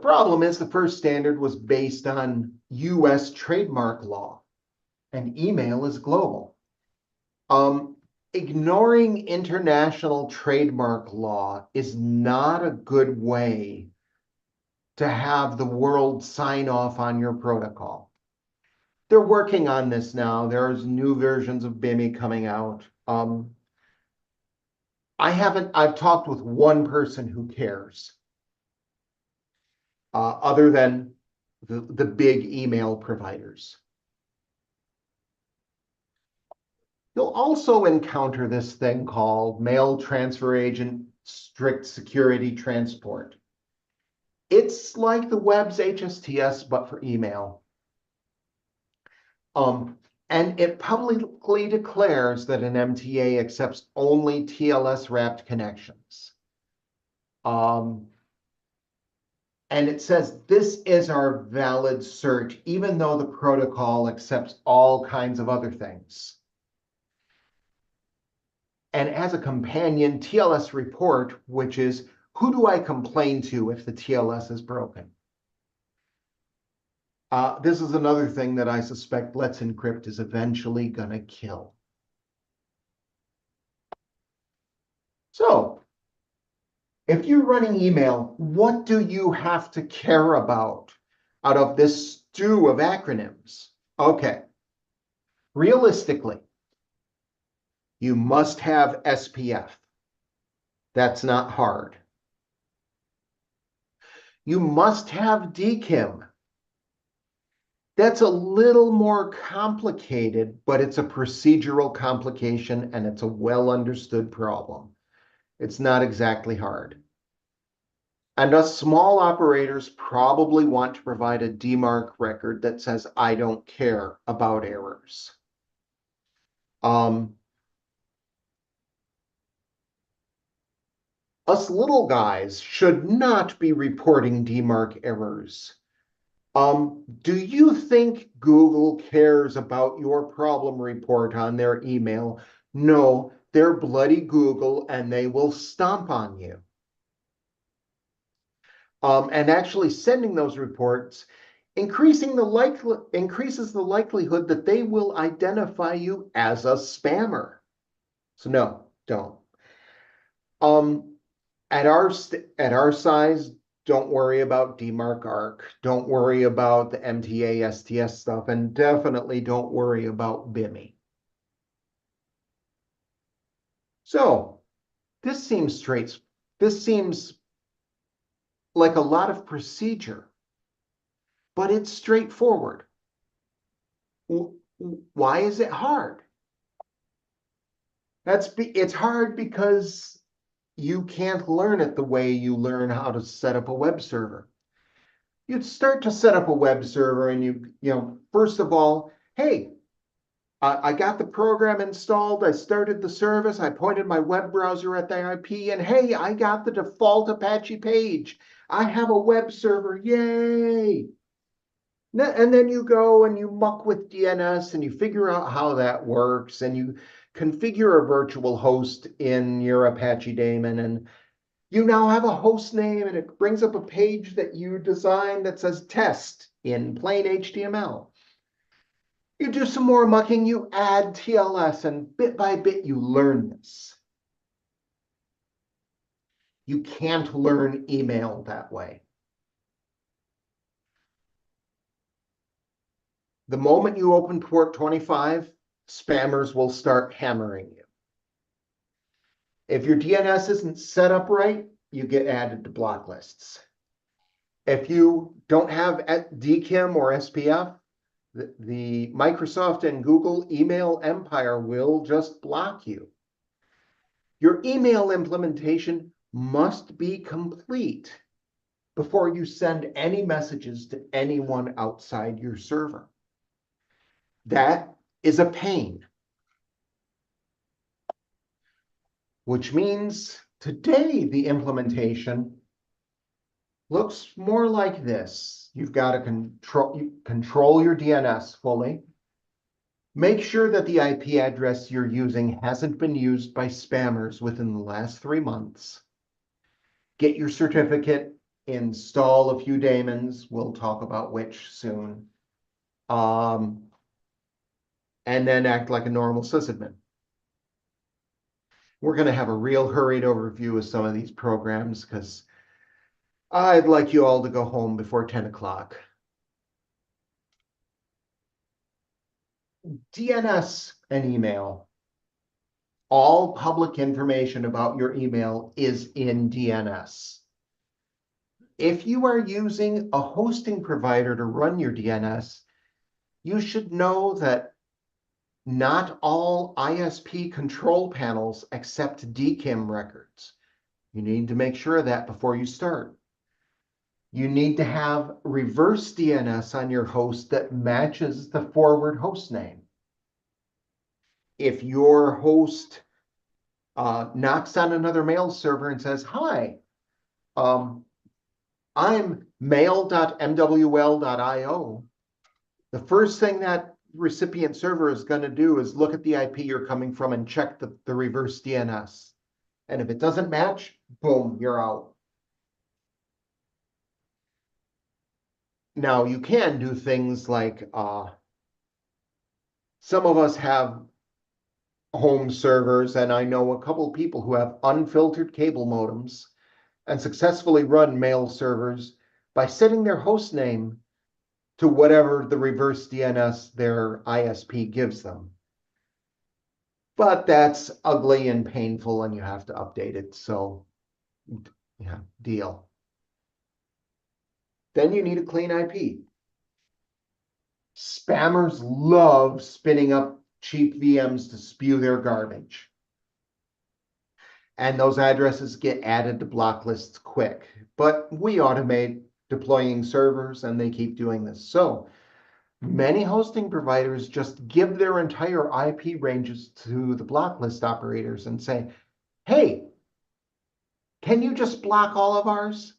problem is the first standard was based on US trademark law, and email is global. Ignoring international trademark law is not a good way to have the world sign off on your protocol. They're working on this now. There's new versions of BIMI coming out. I've talked with one person who cares, other than the big email providers. You'll also encounter this thing called mail transfer agent strict security transport. It's like the web's HSTS, but for email. And it publicly declares that an MTA accepts only TLS wrapped connections. And it says this is our valid cert, even though the protocol accepts all kinds of other things. And as a companion, TLS report, which is who do I complain to if the TLS is broken? This is another thing that I suspect Let's Encrypt is eventually gonna kill. So, if you're running email, what do you have to care about out of this stew of acronyms? Okay, realistically, you must have SPF. That's not hard. You must have DKIM. That's a little more complicated, but it's a procedural complication and it's a well understood problem. It's not exactly hard. And us small operators probably want to provide a DMARC record that says, I don't care about errors. Us little guys should not be reporting DMARC errors. Do you think Google cares about your problem report on their email? No, they're bloody Google and they will stomp on you. And actually sending those reports increases the likelihood that they will identify you as a spammer. So no, don't. At our size, don't worry about DMARC ARC. Don't worry about the MTA STS stuff, and definitely don't worry about BIMI. So this seems like a lot of procedure, but it's straightforward. Why is it hard? It's hard because you can't learn it the way you learn how to set up a web server. You'd start to set up a web server and you first of all, hey, I got the program installed, I started the service, I pointed my web browser at the IP, and hey, I got the default Apache page. I have a web server, yay! And then you go and you muck with DNS and you figure out how that works and you configure a virtual host in your Apache daemon, and you now have a host name and it brings up a page that you designed that says test in plain HTML. You do some more mucking, you add TLS, and bit by bit you learn this. You can't learn email that way. The moment you open port 25, spammers will start hammering you. If your DNS isn't set up right, you get added to block lists. If you don't have DKIM or SPF, the Microsoft and Google email empire will just block you. Your email implementation must be complete before you send any messages to anyone outside your server. That is a pain. Which means today the implementation looks more like this. You've got to control your DNS fully. Make sure that the IP address you're using hasn't been used by spammers within the last 3 months. Get your certificate, install a few daemons. We'll talk about which soon. and then act like a normal sysadmin. We're going to have a real hurried overview of some of these programs because I'd like you all to go home before 10 o'clock. DNS and email. All public information about your email is in DNS. If you are using a hosting provider to run your DNS, you should know that not all ISP control panels accept DKIM records. You need to make sure of that before you start. You need to have reverse DNS on your host that matches the forward host name. If your host knocks on another mail server and says, "Hi, I'm mail.mwl.io," the first thing that recipient server is going to do is look at the IP you're coming from and check the reverse DNS. And if it doesn't match, boom, you're out. Now, you can do things like some of us have home servers, and I know a couple of people who have unfiltered cable modems and successfully run mail servers by setting their host name to whatever the reverse DNS their ISP gives them. But that's ugly and painful, and you have to update it. So, yeah, deal. Then you need a clean IP. Spammers love spinning up cheap VMs to spew their garbage. And those addresses get added to block lists quick. But we automate deploying servers, and they keep doing this. So many hosting providers just give their entire IP ranges to the block list operators and say, "Hey, can you just block all of ours?"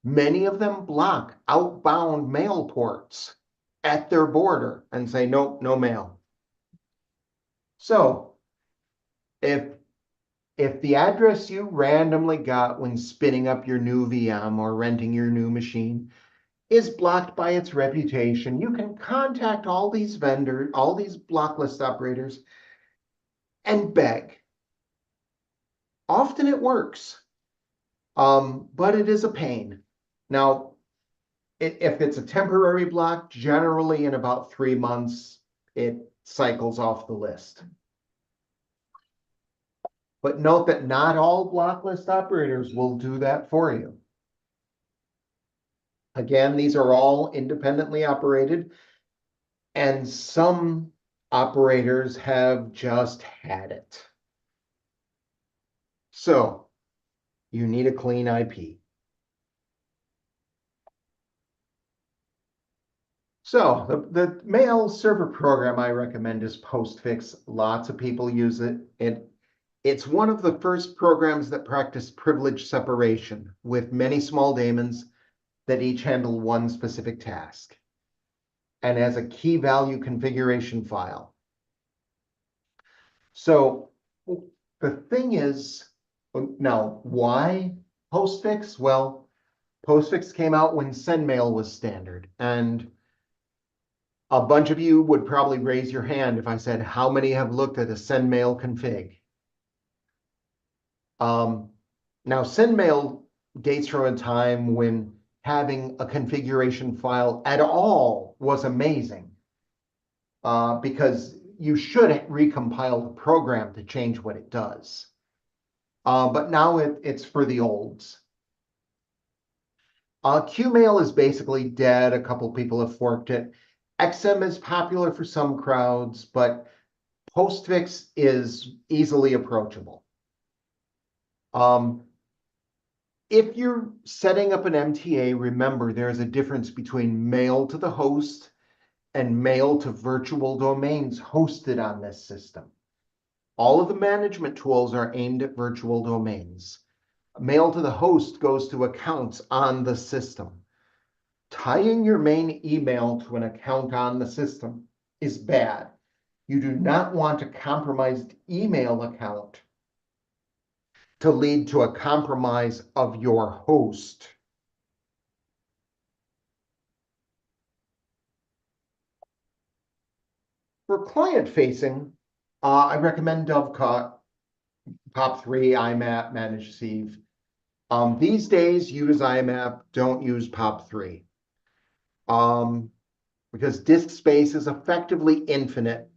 Many of them block outbound mail ports at their border and say, "Nope, no mail." So if the address you randomly got when spinning up your new VM or renting your new machine is blocked by its reputation, you can contact all these vendors, all these block list operators, and beg. Often it works, but it is a pain. Now, if it's a temporary block, generally in about 3 months, it cycles off the list. But note that not all block list operators will do that for you. Again, these are all independently operated, and some operators have just had it. So you need a clean IP. So the mail server program I recommend is Postfix. Lots of people use it. It's one of the first programs that practice privilege separation with many small daemons that each handle one specific task and as a key value configuration file. So the thing is, now why Postfix? Well, Postfix came out when SendMail was standard, and a bunch of you would probably raise your hand if I said, how many have looked at a SendMail config? Now, SendMail dates from a time when having a configuration file at all was amazing, because you should recompile the program to change what it does. But now it's for the olds. Qmail is basically dead. A couple people have forked it. XM is popular for some crowds, but Postfix is easily approachable. If you're setting up an MTA, remember there's a difference between mail to the host and mail to virtual domains hosted on this system. All of the management tools are aimed at virtual domains. Mail to the host goes to accounts on the system. Tying your main email to an account on the system is bad. You do not want a compromised email account to lead to a compromise of your host. For client facing, I recommend Dovecot, POP3, IMAP, Manage Receive. These days, use IMAP, don't use POP3. Because disk space is effectively infinite,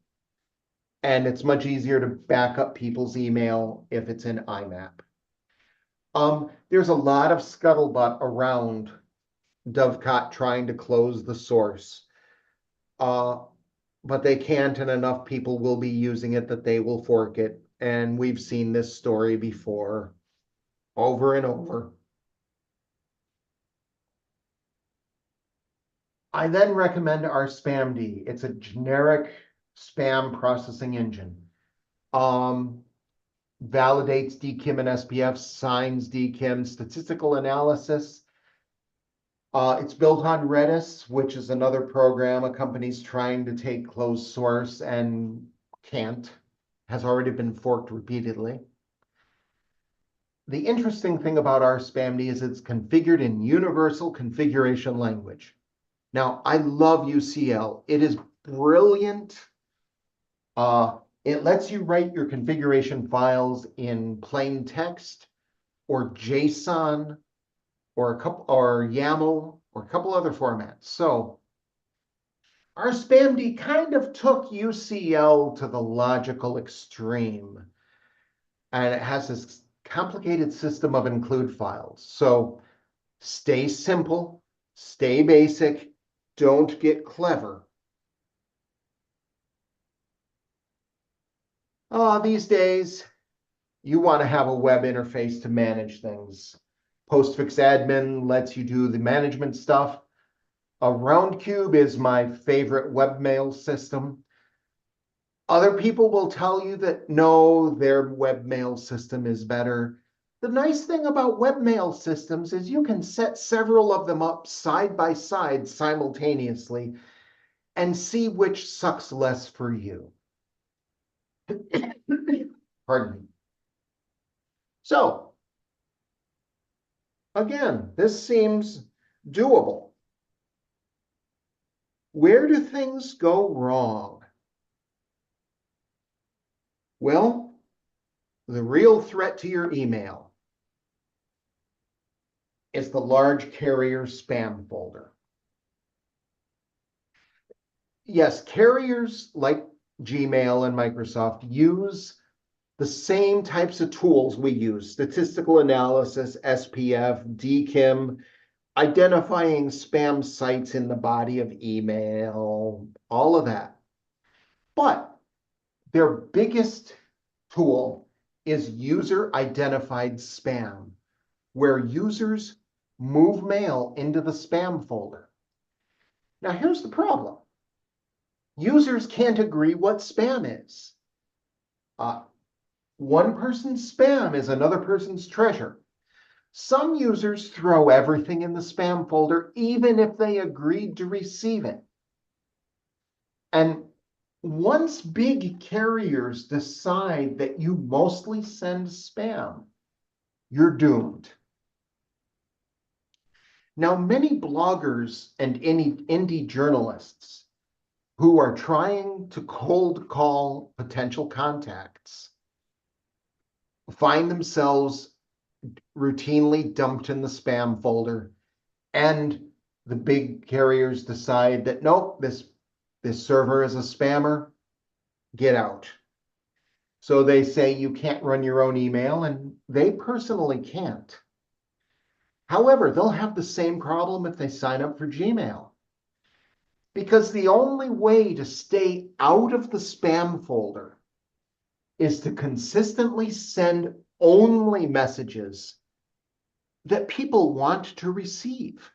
and it's much easier to back up people's email if it's in IMAP. There's a lot of scuttlebutt around Dovecot trying to close the source. But they can't, and enough people will be using it that they will fork it. And we've seen this story before, over and over. I then recommend our SpamD. It's a generic spam processing engine. Validates DKIM and SPF, signs DKIM, statistical analysis. It's built on Redis, which is another program a company's trying to take closed source and can't, has already been forked repeatedly. The interesting thing about our SpamD is it's configured in universal configuration language. Now, I love UCL. It is brilliant. It lets you write your configuration files in plain text or JSON or YAML or a couple other formats. So our SpamD kind of took UCL to the logical extreme. And it has this complicated system of include files. So stay simple, stay basic, don't get clever. These days, you want to have a web interface to manage things. Postfix admin lets you do the management stuff. Roundcube is my favorite webmail system. Other people will tell you that no, their webmail system is better. The nice thing about webmail systems is you can set several of them up side by side simultaneously and see which sucks less for you. Pardon me. So, again, this seems doable. Where do things go wrong? Well, the real threat to your email is the large carrier spam folder. Yes, carriers like Gmail and Microsoft use the same types of tools we use: statistical analysis, SPF, DKIM, identifying spam sites in the body of email, all of that. But their biggest tool is user-identified spam, where users move mail into the spam folder. Now, here's the problem. Users can't agree what spam is. One person's spam is another person's treasure. Some users throw everything in the spam folder, even if they agreed to receive it. And once big carriers decide that you mostly send spam, you're doomed. Now, many bloggers and indie journalists who are trying to cold call potential contacts find themselves routinely dumped in the spam folder, and the big carriers decide that, nope, this server is a spammer, get out. So they say you can't run your own email, and they personally can't. However, they'll have the same problem if they sign up for Gmail. Because the only way to stay out of the spam folder is to consistently send only messages that people want to receive.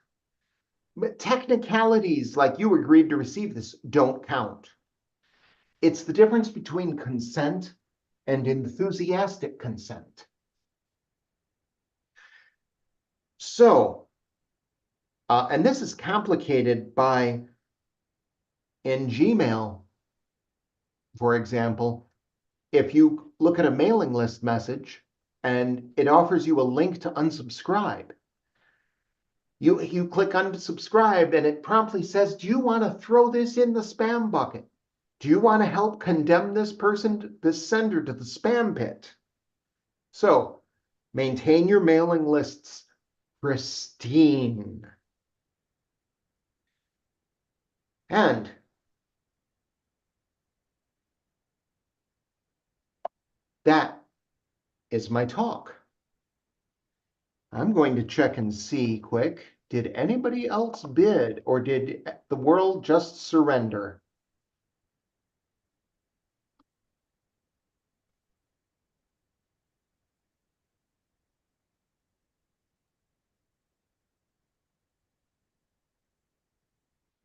But technicalities like you agreed to receive this don't count. It's the difference between consent and enthusiastic consent. So, and this is complicated by, in Gmail, for example, if you look at a mailing list message and it offers you a link to unsubscribe, you click unsubscribe and it promptly says, do you want to throw this in the spam bucket? Do you want to help condemn this person, this sender, to the spam pit? So maintain your mailing lists pristine. And that is my talk. I'm going to check and see quick. Did anybody else bid, or did the world just surrender?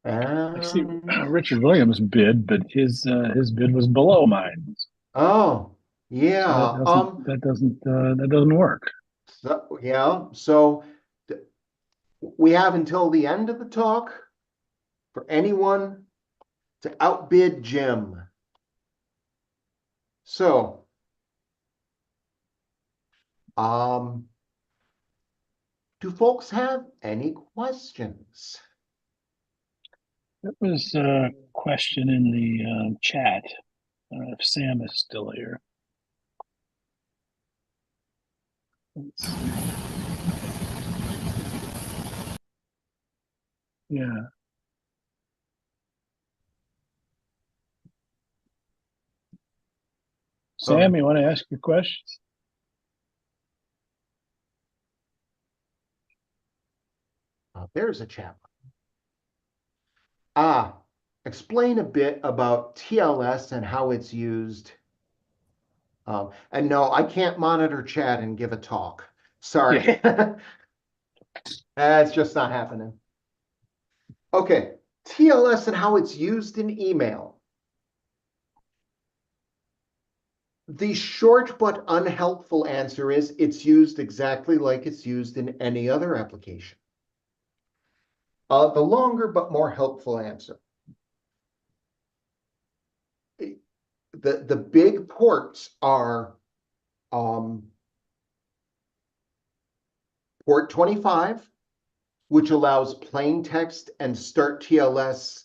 I see Um, Richard Williams bid, but his bid was below mine. oh, So yeah. that doesn't work. So th- we have until the end of the talk for anyone to outbid Jim. So, do folks have any questions? There was a question in the chat. I don't know if Sam is still here. Let's see. Yeah. Sam, you want to ask your questions? There's a chat. Explain a bit about TLS and how it's used. And no, I can't monitor chat and give a talk. Sorry. That's just not happening. Okay, TLS and how it's used in email. The short but unhelpful answer is it's used exactly like it's used in any other application. The longer but more helpful answer. The big ports are port 25, which allows plain text and start TLS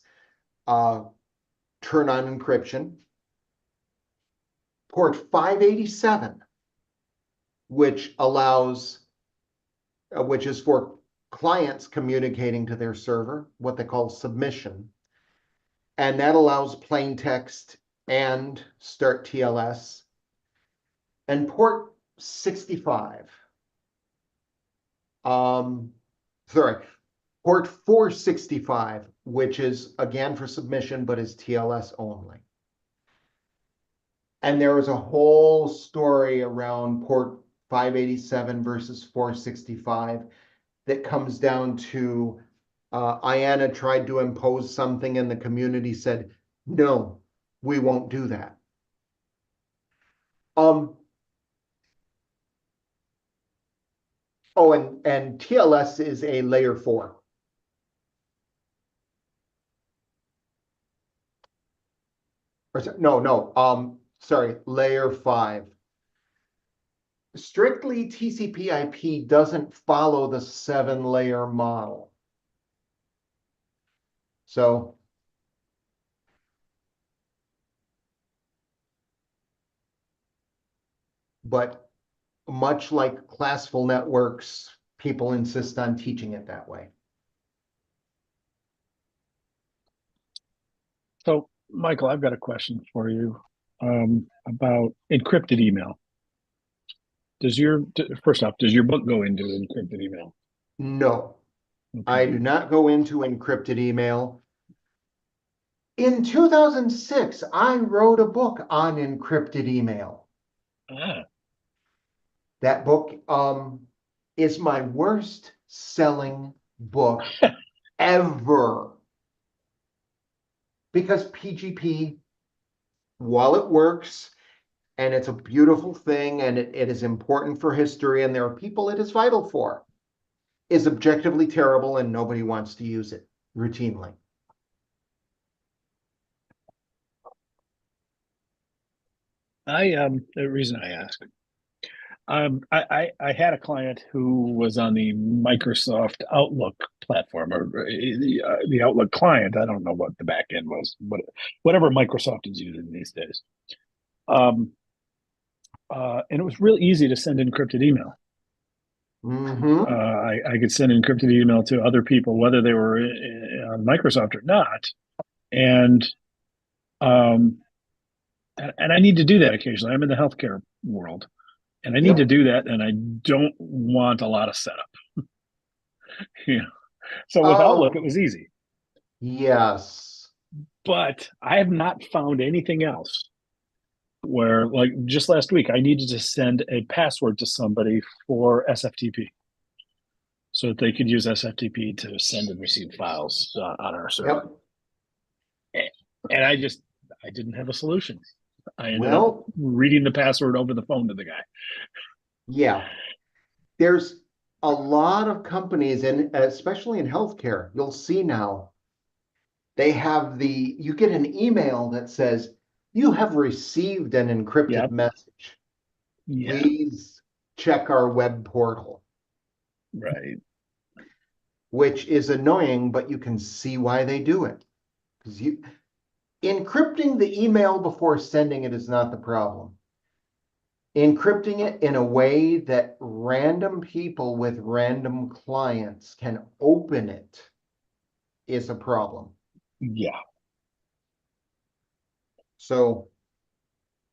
turn on encryption. Port 587, which allows, which is for clients communicating to their server, what they call submission. And that allows plain text and start TLS. And port 65, port 465, which is again for submission, but is TLS only. And there was a whole story around port 587 versus 465 that comes down to IANA tried to impose something and the community said, no, we won't do that. Oh, and TLS is a layer 4. Sorry, layer 5. Strictly, TCP/IP doesn't follow the 7-layer model. So but much like classical networks, people insist on teaching it that way. So, Michael, I've got a question for you about encrypted email. First off, does your book go into encrypted email? No, Okay. I do not go into encrypted email. In 2006, I wrote a book on encrypted email. That book is my worst selling book ever. Because PGP, while it works, and it's a beautiful thing, and it is important for history, and there are people it is vital for, is objectively terrible, and nobody wants to use it routinely. The reason I ask, I had a client who was on the Microsoft Outlook platform or the Outlook client. I don't know what the back end was, but whatever Microsoft is using these days. Um, and it was real easy to send encrypted email. Mm-hmm. I could send encrypted email to other people, whether they were on Microsoft or not. And um, and I need to do that occasionally. I'm in the healthcare world, and I need to Yep. do that, and I don't want a lot of setup. You know? So with Outlook, Oh, it was easy, yes. but I have not found anything else where, like just last week, I needed to send a password to somebody for SFTP so that they could use SFTP to send and receive files on our server. Yep. And I didn't have a solution. I ended up Well, reading the password over the phone to the guy. yeah. There's a lot of companies, and especially in healthcare, you'll see now they have you get an email that says, you have received an encrypted Yep. message. Yeah. Please check our web portal, Right. which is annoying, but you can see why they do it. Because encrypting the email before sending it is not the problem. Encrypting it in a way that random people with random clients can open it is a problem. Yeah. So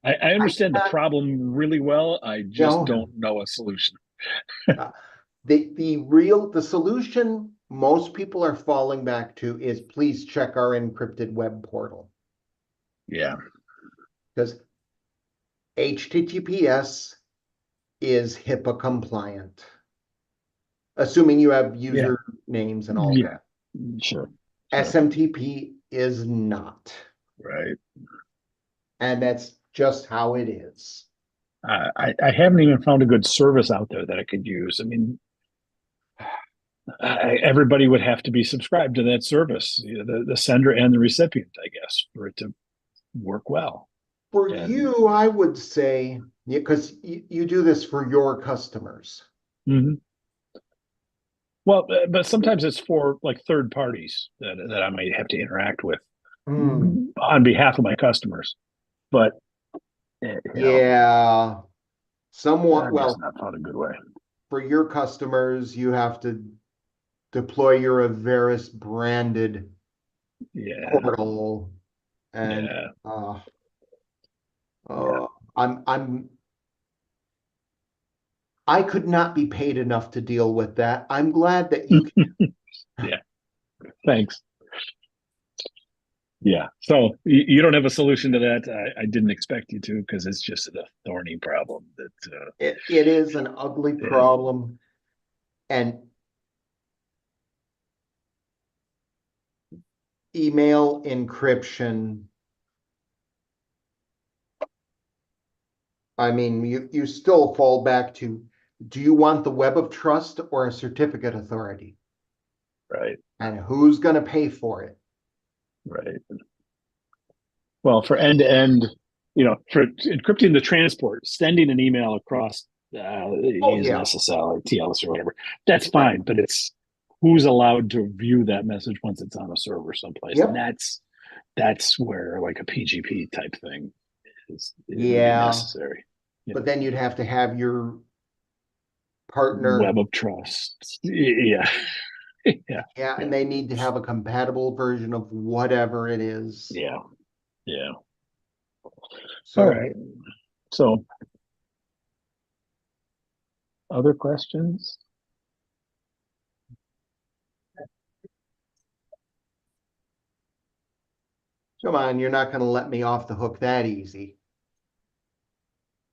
I understand the cannot- problem really well. I just no, don't know a solution. the solution most people are falling back to is please check our encrypted web portal. Yeah. Because HTTPS is HIPAA compliant, assuming you have user names and all Yeah. that. Sure. SMTP is not, Right. and that's just how it is. I haven't even found a good service out there that I could use. I mean, everybody would have to be subscribed to that service, the sender and the recipient, I guess, for it to work well. For And- you, I would say, because you do this for your customers. Mhm. Well, but sometimes it's for like third parties that I might have to interact with on behalf of my customers. But you know, Yeah, somewhat. I've just Well, not found a good way. for your customers, you have to deploy your Averis branded Yeah. portal, and Yeah. uh, I could not be paid enough to deal with that. I'm glad that you can. Yeah. Thanks. Yeah. So you don't have a solution to that. I didn't expect you to because it's just a thorny problem that It is an ugly Yeah. problem, and email encryption. I mean, you still fall back to, do you want the web of trust or a certificate authority? right. And who's going to pay for it? Right. Well, for end to end, for encrypting the transport, sending an email across using yeah. SSL or TLS or whatever, that's fine. But it's who's allowed to view that message once it's on a server someplace. Yep. And that's where like a PGP type thing is Yeah. necessary. But then you'd have to have your partner. Web of trust. Yeah. Yeah. Yeah, and they need to have a compatible version of whatever it is. Yeah. Yeah. So, All right. So, other questions? come on, you're not going to let me off the hook that easy.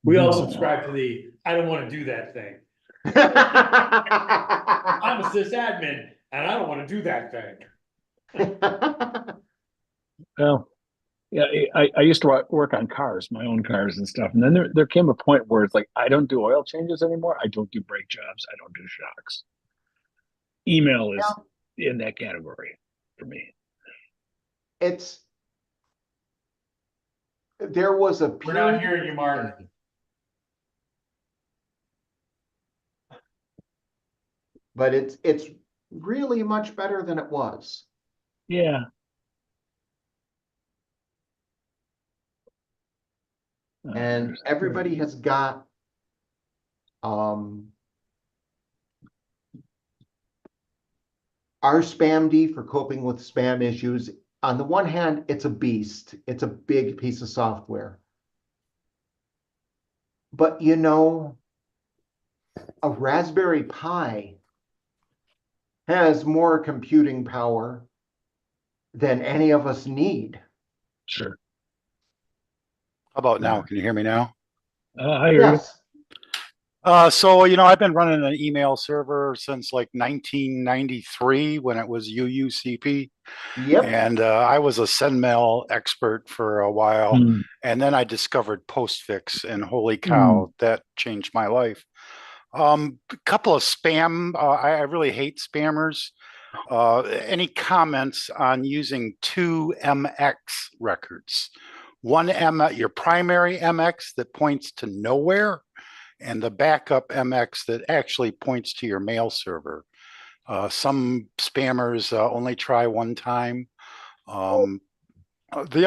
We all No. subscribe to I don't want to do that thing. I'm a sysadmin and I don't want to do that thing. Well, yeah, I used to work on cars, my own cars and stuff. And then there came a point where it's like, I don't do oil changes anymore. I don't do brake jobs. I don't do shocks. Email is in that category for me. There was a We're not period. hearing you, Mark. but it's really much better than it was. Yeah. And everybody has got our SpamD for coping with spam issues. On the one hand, it's a beast. It's a big piece of software. But you know, a Raspberry Pi has more computing power than any of us need. Sure. How about now? Can you hear me now? I hear you. Yes. So, I've been running an email server since like 1993 when it was UUCP. Yep. And I was a SendMail expert for a while. Mm. And then I discovered Postfix, and holy cow, that changed my life. A couple of spam. I really hate spammers. Any comments on using two MX records? One your primary MX that points to nowhere, and the backup MX that actually points to your mail server. Some spammers only try one time. The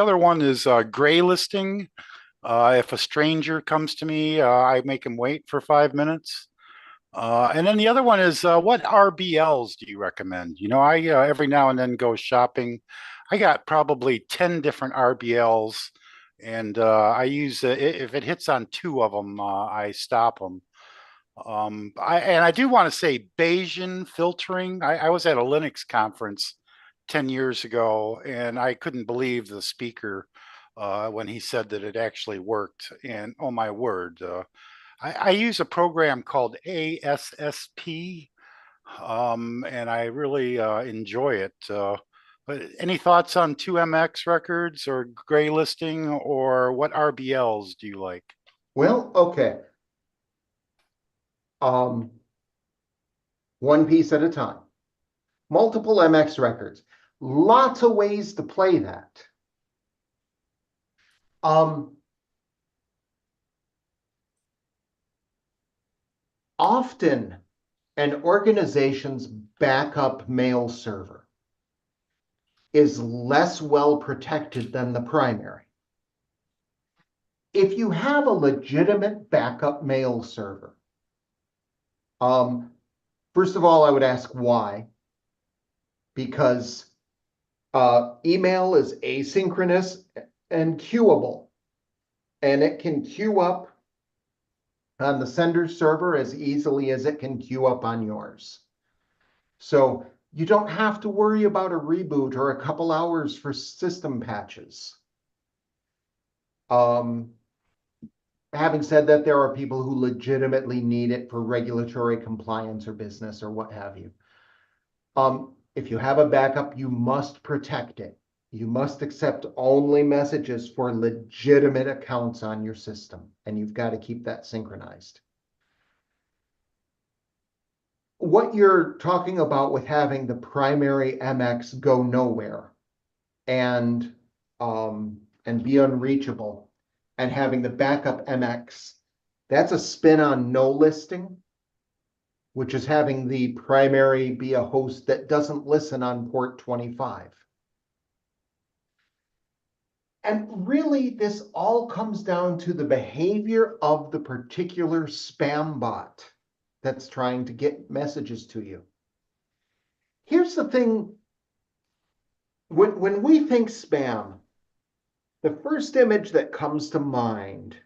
other one is gray listing. If a stranger comes to me, I make him wait for 5 minutes. And then the other one is what RBLs do you recommend? I every now and then go shopping. I got probably 10 different RBLs, and I use if it hits on 2 of them, I stop them. I do want to say Bayesian filtering. I was at a Linux conference 10 years ago, and I couldn't believe the speaker when he said that it actually worked. And oh my word, I use a program called ASSP, and I really enjoy it. But any thoughts on 2MX records or gray listing, or what RBLs do you like? Well, okay. One piece at a time. Multiple MX records. Lots of ways to play that. Often an organization's backup mail server is less well protected than the primary. If you have a legitimate backup mail server, first of all, I would ask why. Because email is asynchronous and queuable, and it can queue up on the sender's server as easily as it can queue up on yours. So you don't have to worry about a reboot or a couple hours for system patches. Having said that, there are people who legitimately need it for regulatory compliance or business or what have you. If you have a backup, you must protect it. You must accept only messages for legitimate accounts on your system, and you've got to keep that synchronized. What you're talking about with having the primary MX go nowhere and be unreachable, and having the backup MX, that's a spin on no listing, which is having the primary be a host that doesn't listen on port 25. And really, this all comes down to the behavior of the particular spam bot that's trying to get messages to you. Here's the thing. When we think spam, the first image that comes to mind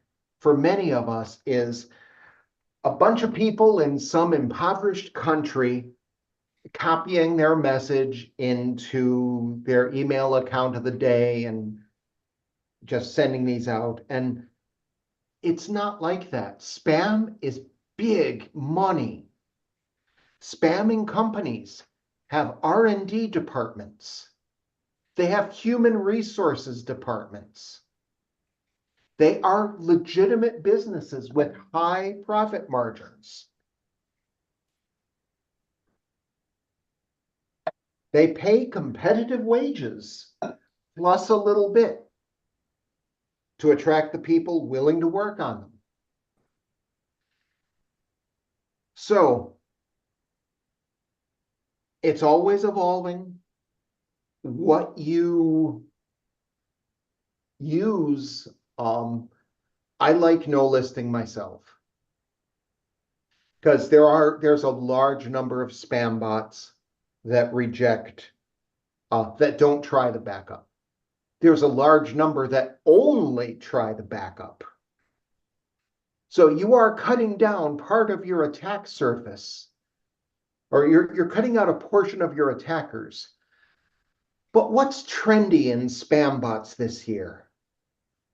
for many of us is a bunch of people in some impoverished country copying their message into their email account of the day and just sending these out. And it's not like that. Spam is big money. Spamming companies have R&D departments. They have human resources departments. They are legitimate businesses with high profit margins. They pay competitive wages plus a little bit to attract the people willing to work on them. So it's always evolving. What you use, I like no listing myself. Because there's a large number of spam bots that reject, that don't try the backup. There's a large number that only try the backup. So you are cutting down part of your attack surface, or you're cutting out a portion of your attackers. But what's trendy in spam bots this year?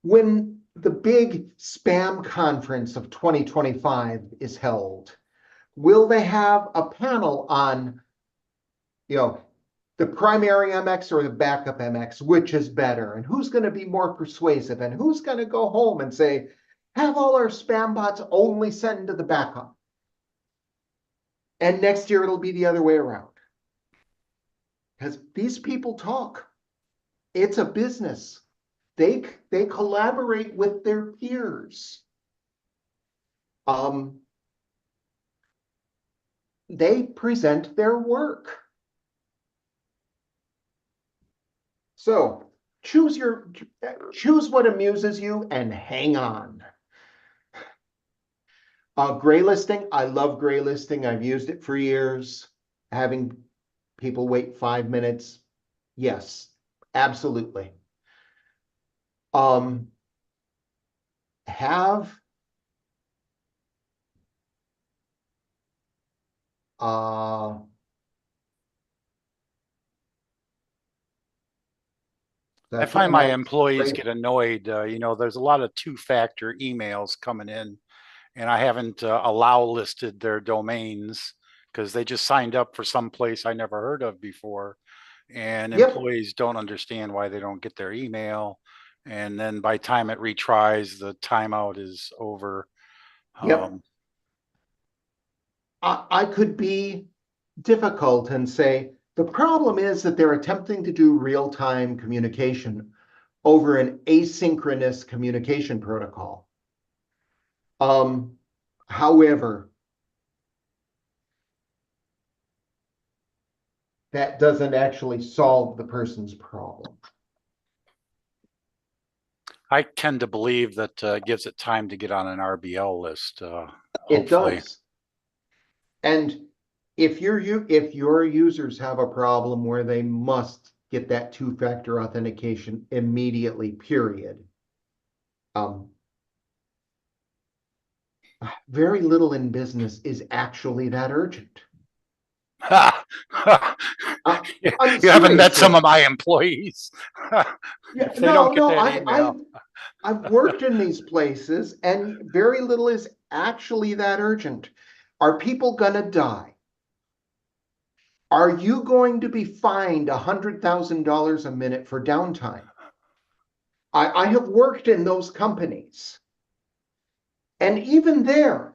When the big spam conference of 2025 is held, will they have a panel on, the primary MX or the backup MX, which is better, and who's going to be more persuasive, and who's going to go home and say, have all our spam bots only send to the backup? And next year it'll be the other way around. Because these people talk. It's a business. They collaborate with their peers. They present their work. So choose what amuses you and hang on. Gray listing, I love gray listing. I've used it for years. Having people wait 5 minutes, yes, absolutely. Have I find my employees get annoyed. There's a lot of two-factor emails coming in, and I haven't allow listed their domains because they just signed up for some place I never heard of before. And Yep. employees don't understand why they don't get their email. And then by the time it retries, the timeout is over. Yep. I could be difficult and say, the problem is that they're attempting to do real-time communication over an asynchronous communication protocol. However, that doesn't actually solve the person's problem. I tend to believe that gives it time to get on an RBL list. It Hopefully. does. And if your users have a problem where they must get that two-factor authentication immediately, period, very little in business is actually that urgent. You haven't met some of my employees. Yeah, They don't get that email. I've worked in these places, and very little is actually that urgent. Are people gonna die? Are you going to be fined $100,000 a minute for downtime? I have worked in those companies. And even there,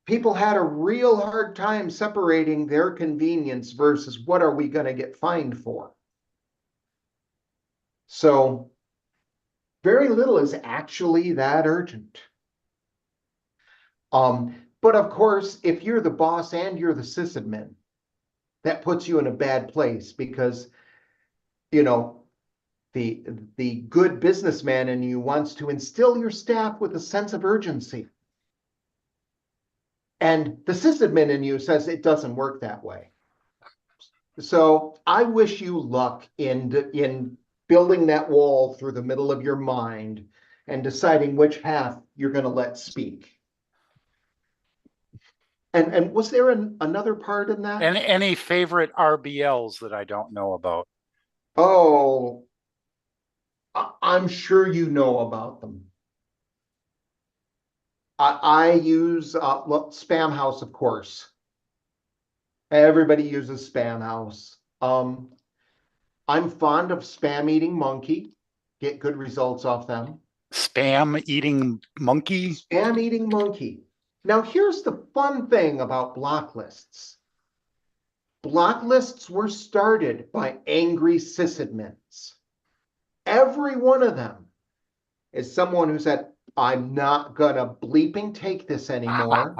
people had a real hard time separating their convenience versus what are we going to get fined for. So very little is actually that urgent. But of course, if you're the boss and you're the sysadmin, that puts you in a bad place because, the good businessman in you wants to instill your staff with a sense of urgency. And the sysadmin in you says it doesn't work that way. So I wish you luck in building that wall through the middle of your mind and deciding which half you're going to let speak. And was there another part in that? And any favorite RBLs that I don't know about? Oh, I'm sure you know about them. I use Spam House, of course. Everybody uses Spam House. I'm fond of Spam Eating Monkey. Get good results off them. Spam Eating Monkey? Spam Eating Monkey. Now, here's the fun thing about block lists. Block lists were started by angry sysadmins. Every one of them is someone who said, I'm not gonna bleeping take this anymore.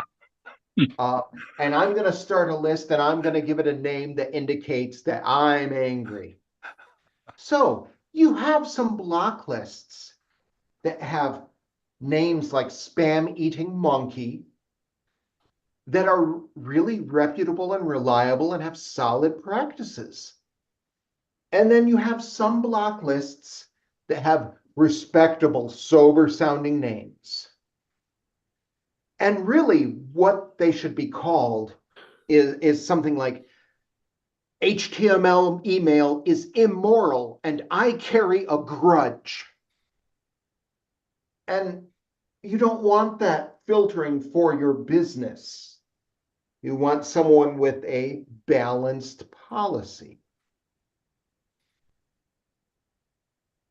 Uh, and I'm gonna start a list and I'm gonna give it a name that indicates that I'm angry. So you have some block lists that have names like Spam Eating Monkey that are really reputable and reliable and have solid practices. And then you have some block lists that have respectable, sober sounding names. And really, what they should be called is something like HTML email is immoral and I carry a grudge. And you don't want that filtering for your business. You want someone with a balanced policy.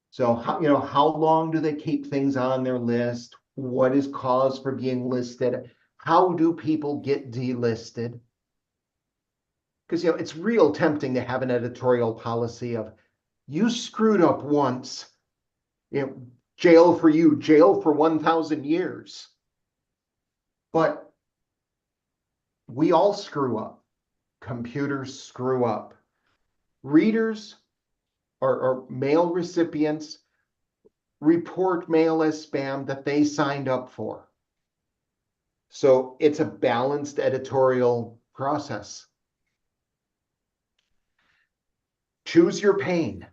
So how long do they keep things on their list? What is cause for being listed? How do people get delisted? Because it's real tempting to have an editorial policy of you screwed up once, jail for you, jail for 1,000 years. But we all screw up. Computers screw up. Readers or mail recipients report mail as spam that they signed up for. So it's a balanced editorial process. Choose your pain.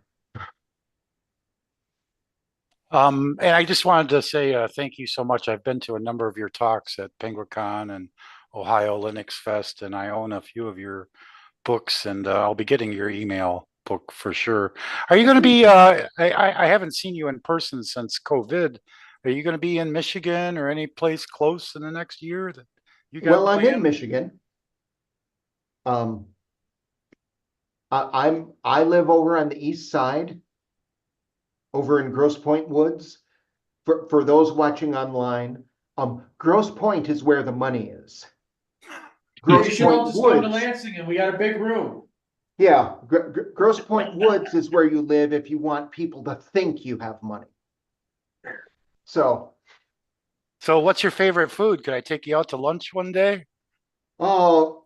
And I just wanted to say thank you so much. I've been to a number of your talks at PenguinCon and Ohio Linux Fest, and I own a few of your books, and I'll be getting your email book for sure. Are you going to be? I haven't seen you in person since COVID. Are you going to be in Michigan or any place close in the next year that you got Well, I'm in planned? Michigan. I live over on the east side, over in Grosse Pointe Woods. For those watching online, Grosse Pointe is where the money is. You Grosse should all Pointe just come to Woods, Lansing and we got a big room. yeah, Grosse Pointe Woods is where you live if you want people to think you have money. So, What's your favorite food? Could I take you out to lunch one day? oh,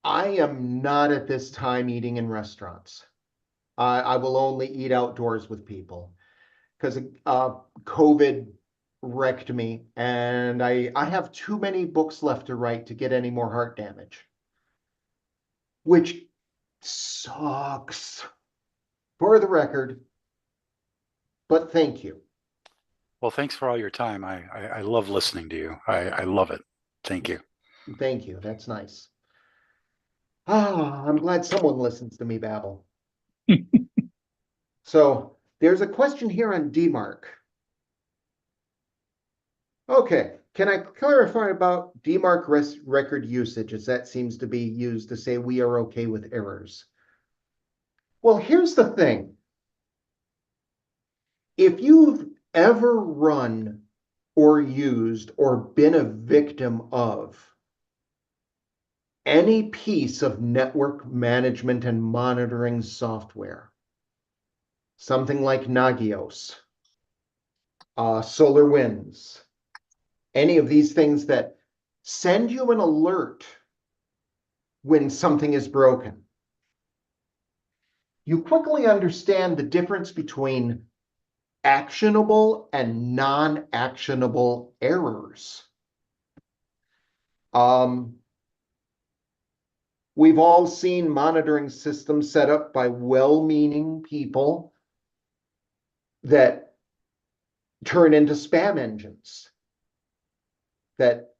I am not at this time eating in restaurants. I will only eat outdoors with people because COVID wrecked me, and I have too many books left to write to get any more heart damage, which sucks for the record. But thank you. Well, thanks for all your time. I love listening to you. I love it. Thank you. Thank you. That's nice. I'm glad someone listens to me babble. So there's a question here on DMARC. Okay, can I clarify about DMARC record usage, as that seems to be used to say we are okay with errors? Well, here's the thing. If you've ever run or used or been a victim of any piece of network management and monitoring software, something like Nagios, SolarWinds, any of these things that send you an alert when something is broken, you quickly understand the difference between actionable and non-actionable errors. We've all seen monitoring systems set up by well-meaning people that turn into spam engines. That,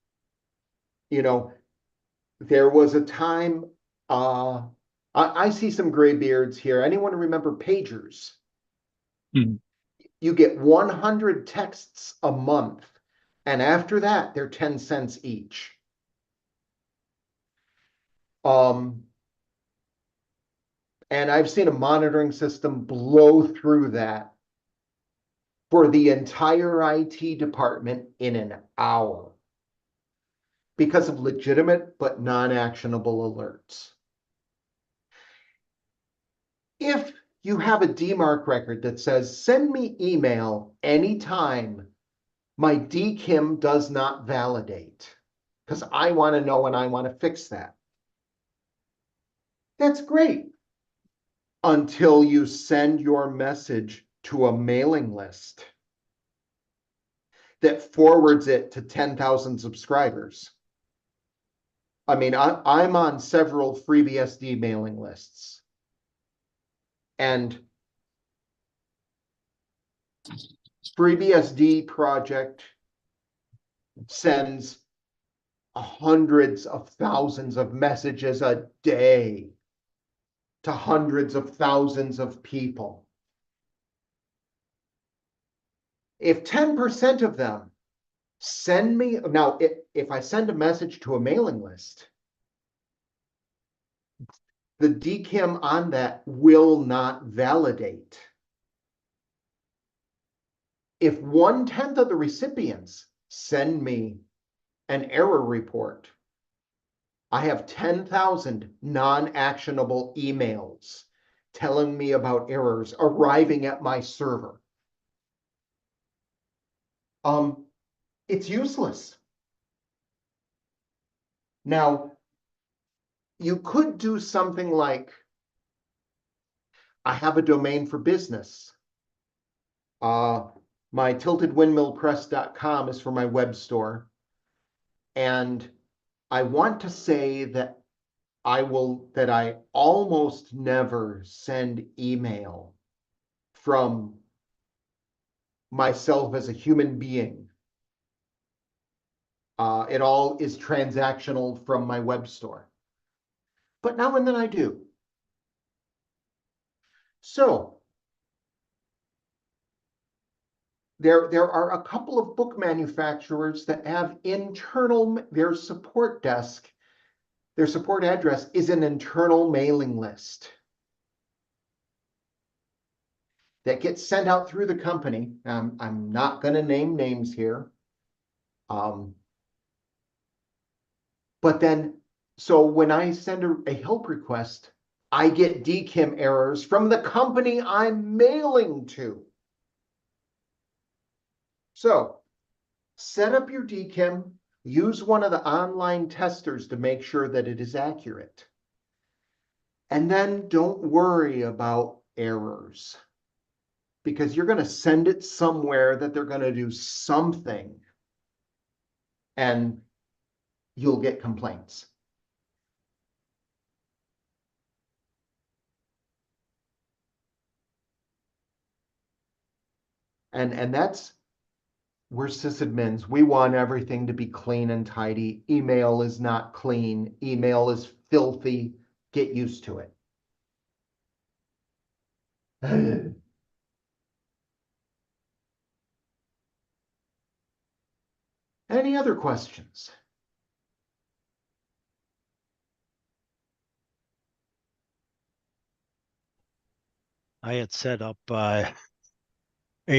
there was a time, I see some gray beards here. Anyone remember pagers? You get 100 texts a month, and after that, they're 10 cents each. And I've seen a monitoring system blow through that for the entire IT department in an hour because of legitimate but non-actionable alerts. If you have a DMARC record that says, send me email anytime my DKIM does not validate, because I want to know and I want to fix that. That's great. Until you send your message to a mailing list that forwards it to 10,000 subscribers. I mean, I'm on several FreeBSD mailing lists. And FreeBSD project sends hundreds of thousands of messages a day to hundreds of thousands of people. If 10% of them send me, now if I send a message to a mailing list, the DKIM on that will not validate. If 1/10 of the recipients send me an error report, I have 10,000 non-actionable emails telling me about errors arriving at my server. It's useless. Now, you could do something like, I have a domain for business. My tiltedwindmillpress.com is for my web store. And I want to say that I almost never send email from myself as a human being. It all is transactional from my web store. But now and then I do. So there are a couple of book manufacturers that have internal, their support desk, their support address is an internal mailing list that gets sent out through the company. I'm not going to name names here. But then, so when I send a help request, I get DKIM errors from the company I'm mailing to. So set up your DKIM, use one of the online testers to make sure that it is accurate. And then don't worry about errors, because you're going to send it somewhere that they're going to do something and you'll get complaints. And that's, we're sysadmins. We want everything to be clean and tidy. Email is not clean. Email is filthy. Get used to it. Any other questions? I had set up a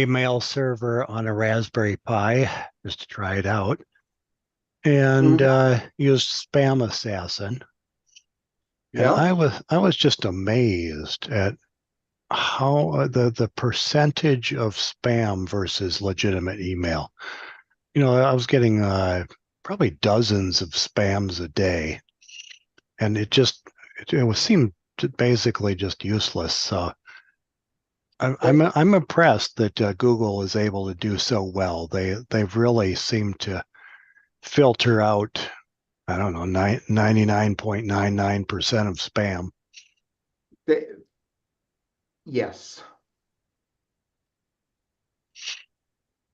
mail server on a Raspberry Pi just to try it out, and used Spam Assassin. Yeah. And I was just amazed at how the percentage of spam versus legitimate email. You know, I was getting probably dozens of spams a day, and it seemed basically just useless. So I'm impressed that Google is able to do so well. They've really seemed to filter out, I don't know, 99.99% of spam. Yes.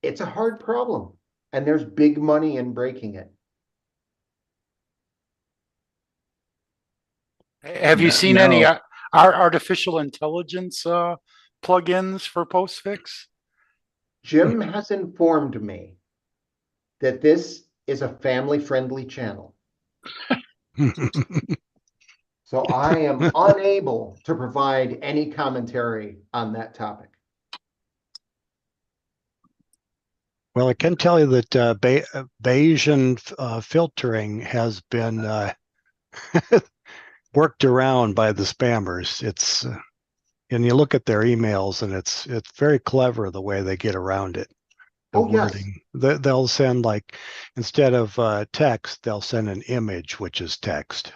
It's a hard problem, and there's big money in breaking it. Have you seen any artificial intelligence plugins for Postfix? Jim has informed me that this is a family-friendly channel. So I am unable to provide any commentary on that topic. Well, I can tell you that Bayesian filtering has been worked around by the spammers. It's and you look at their emails, and it's very clever the way they get around it. the Oh, yes. wording. They'll send like, instead of text, they'll send an image, which is text.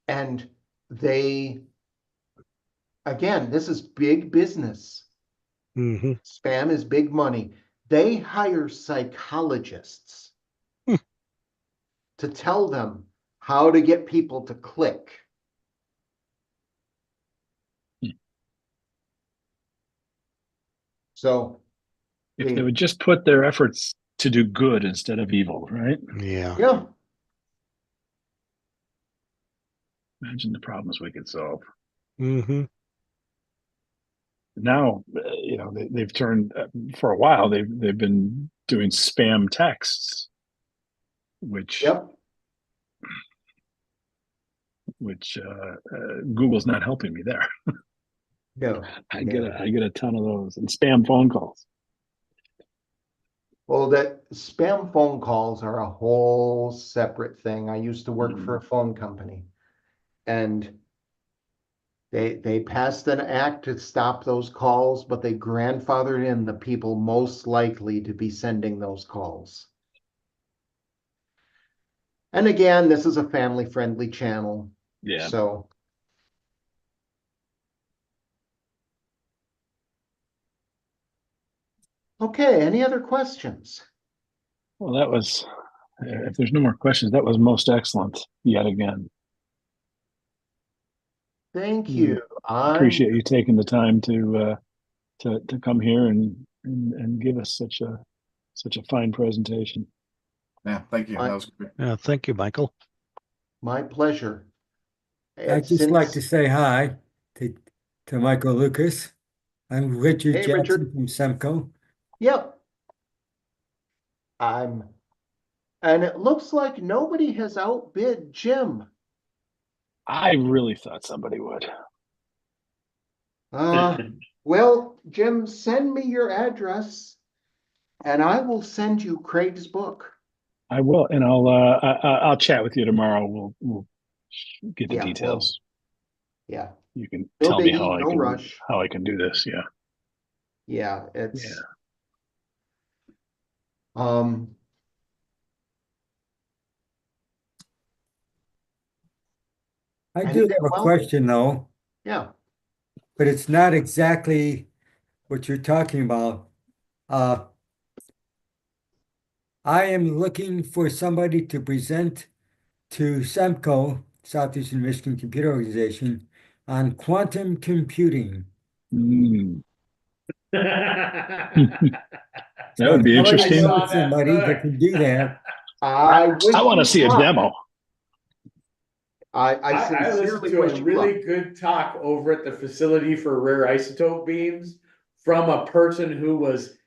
And they, again, this is big business. Hmm. Spam is big money. They hire psychologists to tell them how to get people to click. So, If they would just put their efforts to do good instead of evil, right? Yeah. yeah, Imagine the problems we could solve. Hmm. Now, they've turned for a while. They've been doing spam texts, which yep. Google's not helping me there. No, I get a ton of those and spam phone calls. well, that spam phone calls are a whole separate thing. I used to work for a phone company, and they passed an act to stop those calls, but they grandfathered in the people most likely to be sending those calls. And again, this is a family-friendly channel, Yeah. so. Okay, any other questions? Well, that was. If there's no more questions, that was most excellent yet again. Thank Mm. you. I Appreciate you taking the time to come here and give us such a fine presentation. Yeah, thank you. I- That was great. Yeah, thank you, Michael. My pleasure. I'd just like to Since- say hi to Michael Lucas. I'm Richard Hey, Jackson Richard. from Semco. Yep. And it looks like nobody has outbid Jim. I really thought somebody would. Well, Jim, send me your address and I will send you Craig's book. I will, and I'll chat with you tomorrow. We'll get the Yeah, details. Yeah, You can no tell me biggie, no rush. how I can do this. Yeah. Yeah, it's Yeah. I And do he did have a well. question though, Yeah. but it's not exactly what you're talking about. I am looking for somebody to present to Semco, Southeastern Michigan Computer Organization, on quantum computing. Mm. That So would be if somebody interesting. knows somebody that can do that. I want to see a demo. I I listened sincerely to wish a you really luck. good talk over at the facility for rare isotope beams from a person who was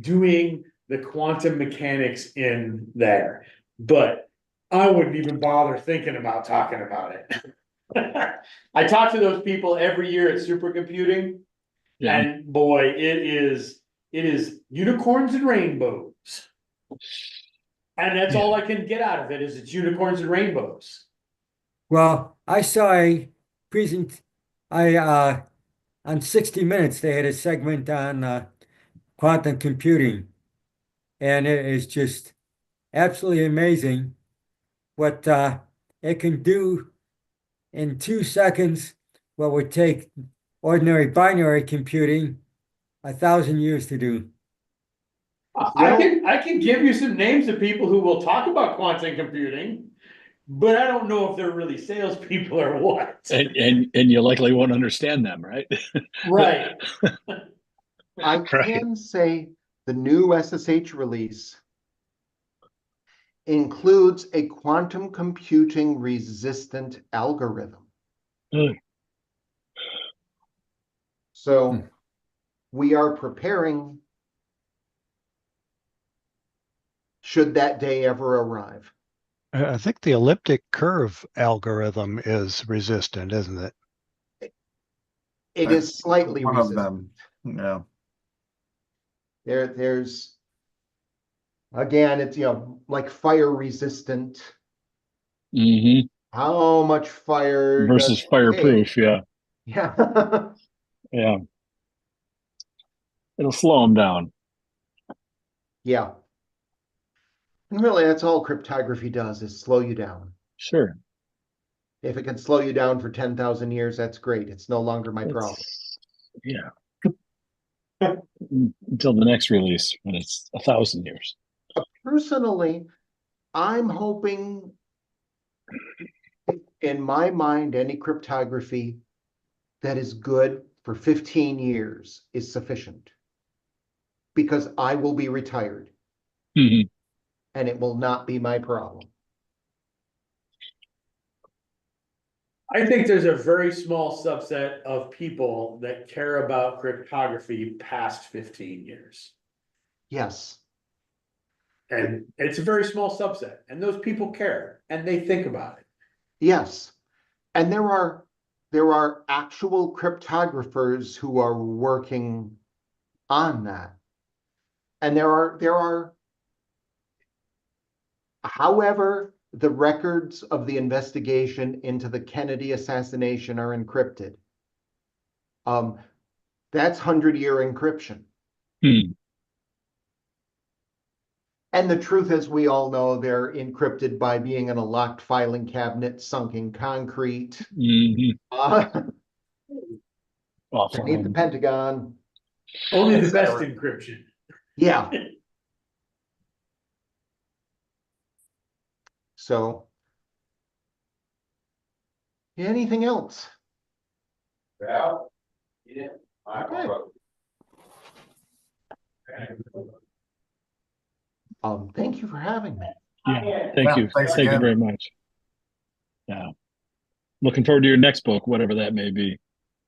doing the quantum mechanics in there. But I wouldn't even bother thinking about talking about it. I talk to those people every year at supercomputing, Yeah. and boy, it is unicorns and rainbows. And that's all I can get out of it is it's unicorns and rainbows. Well, I saw a on 60 Minutes, they had a segment on quantum computing. And it is just absolutely amazing what it can do in 2 seconds, what would take ordinary binary computing 1,000 years to do. I can give you some names of people who will talk about quantum computing, but I don't know if they're really salespeople or what. And you likely won't understand them, right? Right. I can say the new SSH release includes a quantum computing resistant algorithm. Mm. So we are preparing should that day ever arrive. I think the elliptic curve algorithm is resistant, isn't it? It is slightly One of resistant. them. Yeah. There's again, it's like fire resistant. Mm-hmm. How much fire Versus does it fireproof. take? Yeah. Yeah. Yeah. It'll slow them down. Yeah. And really, that's all cryptography does is slow you down. Sure. If it can slow you down for 10,000 years, that's great. It's no longer my problem. Yeah. Until the next release when it's 1,000 years. Personally, I'm hoping, in my mind, any cryptography that is good for 15 years is sufficient. Because I will be retired Mhm. and it will not be my problem. I think there's a very small subset of people that care about cryptography past 15 years. Yes. And it's a very small subset, and those people care and they think about it. Yes. And there are actual cryptographers who are working on that. And there are, however, the records of the investigation into the Kennedy assassination are encrypted. That's 100-year encryption. Hmm. And the truth, as we all know, they're encrypted by being in a locked filing cabinet sunk in concrete Mhm. beneath the Awful. Pentagon. Only the best encryption. Yeah. So, anything else? Well, yeah. Okay. Thank you for having me. Yeah. Thank you. thanks Thank you again. very much. Yeah. Looking forward to your next book, whatever that may be.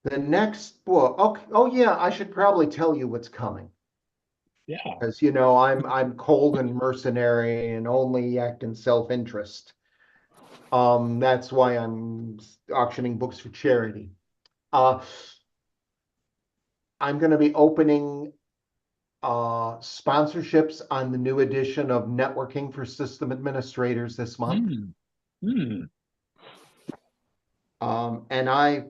The next book. Okay. Oh yeah, I should probably tell you what's coming. Yeah. Because you know I'm cold and mercenary and only act in self-interest. That's why I'm auctioning books for charity. I'm going to be opening sponsorships on the new edition of Networking for System Administrators this month. Hmm. And I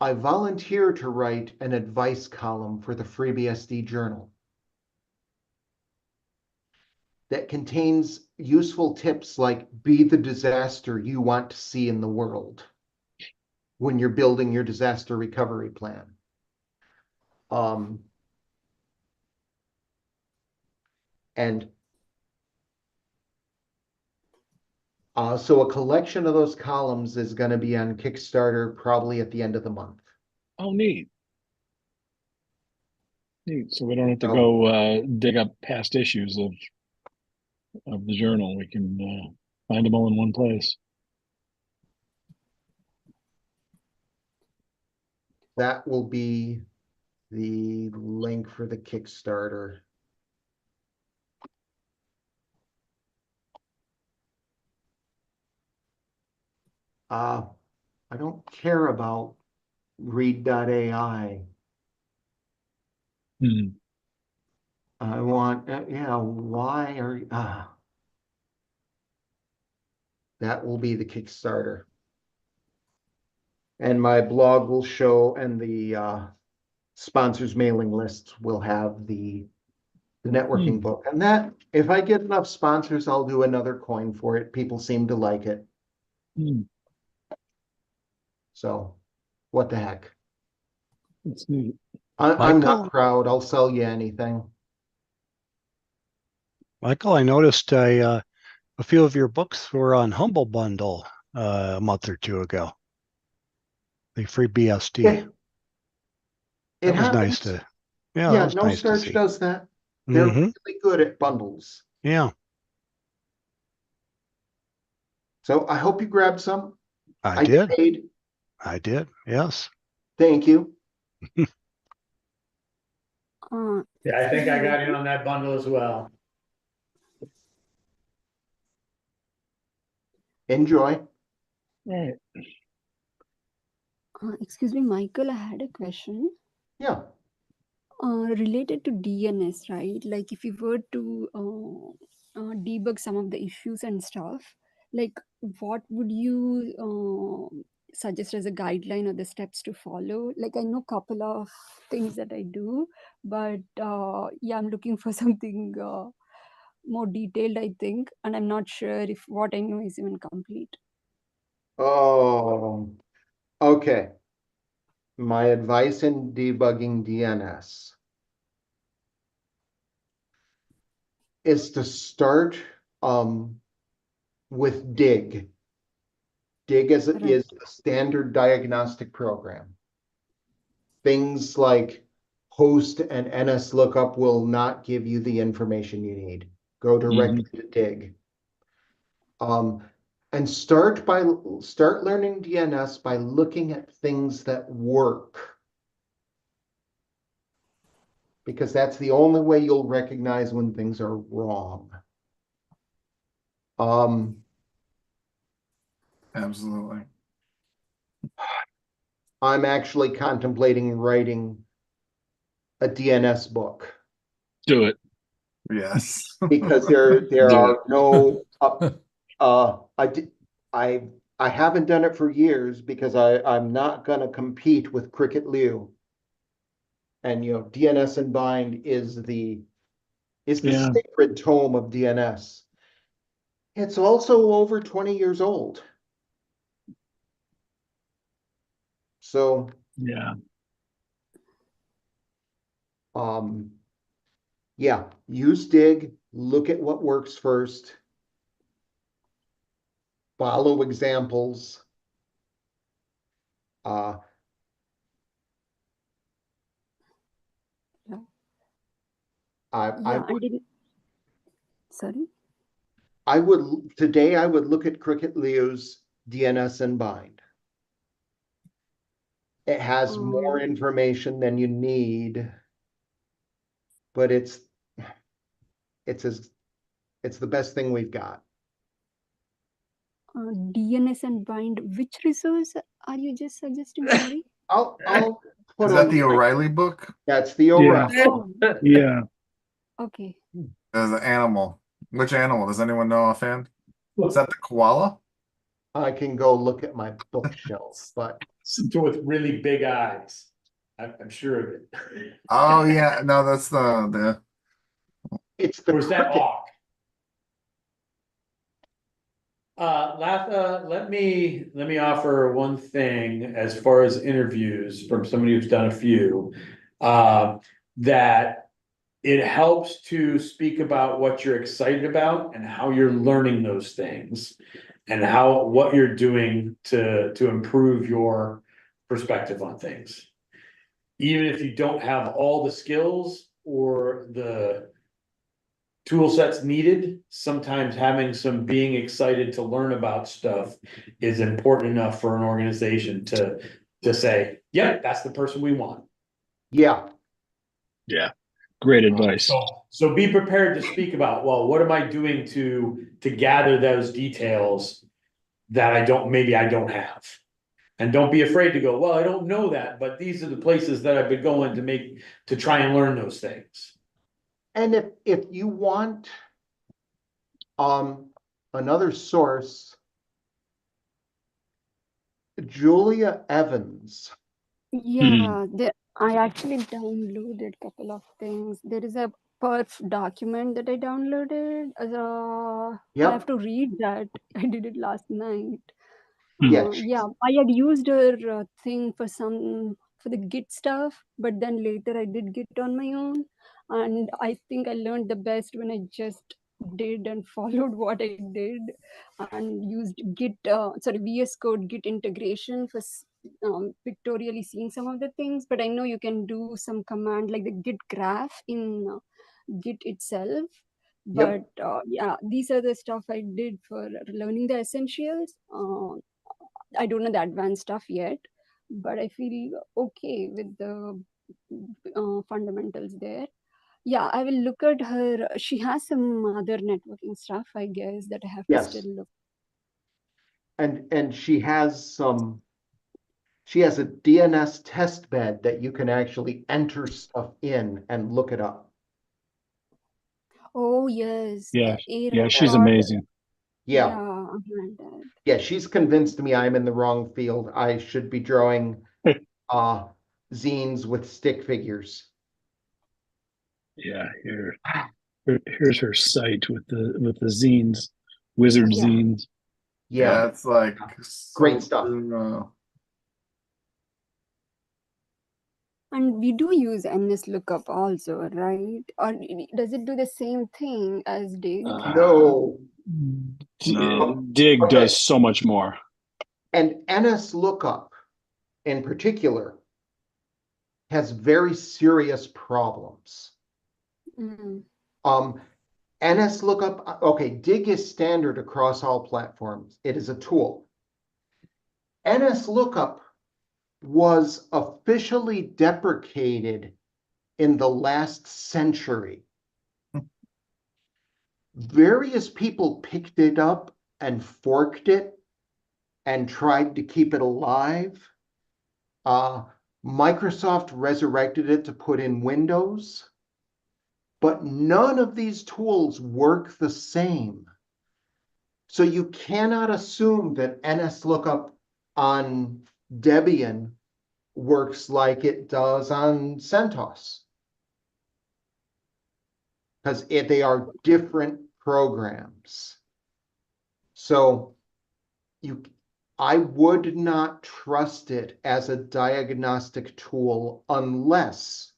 volunteer to write an advice column for the FreeBSD Journal that contains useful tips like be the disaster you want to see in the world when you're building your disaster recovery plan. And so a collection of those columns is going to be on Kickstarter probably at the end of the month. Oh, neat. Neat. So we don't have to So- go dig up past issues of the journal. We can find them all in one place. That will be the link for the Kickstarter. I don't care about read.ai. Hmm. I want, yeah, why are, that will be the Kickstarter. And my blog will show, and the sponsors mailing lists will have the networking book. And that, if I get enough sponsors, I'll do another coin for it. People seem to like it. Hmm. So what the heck? That's neat. I'm Michael? not proud. I'll sell you anything. Michael, I noticed a few of your books were on Humble Bundle a month or two ago. The FreeBSD. It That was happens. nice to, yeah, that Yeah, was No nice to Starch see. does that. They're Mhm. really good at bundles. Yeah, So I hope you grabbed some. I did. paid. I did. Yes. Thank you. Yeah, I think I got in on that bundle as well. Enjoy. All right. Excuse me, Michael, I had a question. Yeah. Related to DNS, right? Like if you were to debug some of the issues and stuff, like what would you suggest as a guideline or the steps to follow? Like I know a couple of things that I do, but yeah, I'm looking for something more detailed, I think, and I'm not sure if what I know is even complete. Oh, okay. My advice in debugging DNS is to start with DIG. DIG is Right. a standard diagnostic program. Things like host and NSLOOKUP will not give you the information you need. Go directly to DIG. And start learning DNS by looking at things that work. Because that's the only way you'll recognize when things are wrong. Absolutely. I'm actually contemplating writing a DNS book Do it. Yes. because there Do are no I haven't done it for years because I'm not going to compete with Cricket Liu. And DNS and Bind is the Yeah. sacred tome of DNS. It's also over 20 years old. So Yeah. yeah, use DIG, look at what works first, follow examples. Yeah. I Yeah, I didn't. Sorry. Today I would look at Cricket Liu's DNS and Bind. It has more information than you need, but it's the best thing we've got. DNS and Bind. Which resource are you just suggesting? Sorry. I'll put Is that the O'Reilly book? That's the O'Reilly. Oh, Yeah. okay. There's an animal. Which animal? Does anyone know offhand? Is that the koala? I can go look at my bookshelf, but Something with really big eyes. I'm sure of it. Oh yeah, no, that's the it's the Or is that cricket. Hawk? Latha, let me offer one thing as far as interviews from somebody who's done a few. That it helps to speak about what you're excited about and how you're learning those things. And what you're doing to improve your perspective on things. Even if you don't have all the skills or the tool sets needed, sometimes having some being excited to learn about stuff is important enough for an organization to say, yeah, that's the person we want. Yeah. Yeah. Great advice. So be prepared to speak about, well, what am I doing to gather those details that maybe I don't have. And don't be afraid to go, well, I don't know that, but these are the places that I've been going to try and learn those things. And if you want another source, Julia Evans. Yeah, I actually downloaded a couple of things. There is a perf document that I downloaded. I have to read that. I did it last night. Yes. Yeah, I had used her thing for the Git stuff, but then later I did Git on my own, and I think I learned the best when I just did and followed what I did, and used VS Code Git integration for pictorially seeing some of the things. But I know you can do some command like the Git graph in Git itself. But yeah, these are the stuff I did for learning the essentials. I don't know the advanced stuff yet, but I feel okay with the fundamentals there. Yeah, I will look at her. She has some other networking stuff, I guess, that I have to still look. And she has a DNS test bed that you can actually enter stuff in and look it up. Oh yes. Yeah. Yeah, she's amazing. Yeah, I've read that. yeah, she's convinced me I'm in the wrong field. I should be drawing zines with stick figures. Yeah, here's her site with the zines, wizard Yeah. zines. Yeah, Yeah, it's like great stuff. And we do use NS lookup also, right? Or does it do the same thing as Dig? No. No. Dig Okay. does so much more. And NS lookup in particular has very serious problems. Mm. NS lookup, okay, Dig is standard across all platforms. It is a tool. NS lookup was officially deprecated in the last century. Various people picked it up and forked it and tried to keep it alive. Microsoft resurrected it to put in Windows, but none of these tools work the same. So you cannot assume that NSLOOKUP on Debian works like it does on CentOS, because they are different programs. So I would not trust it as a diagnostic tool unless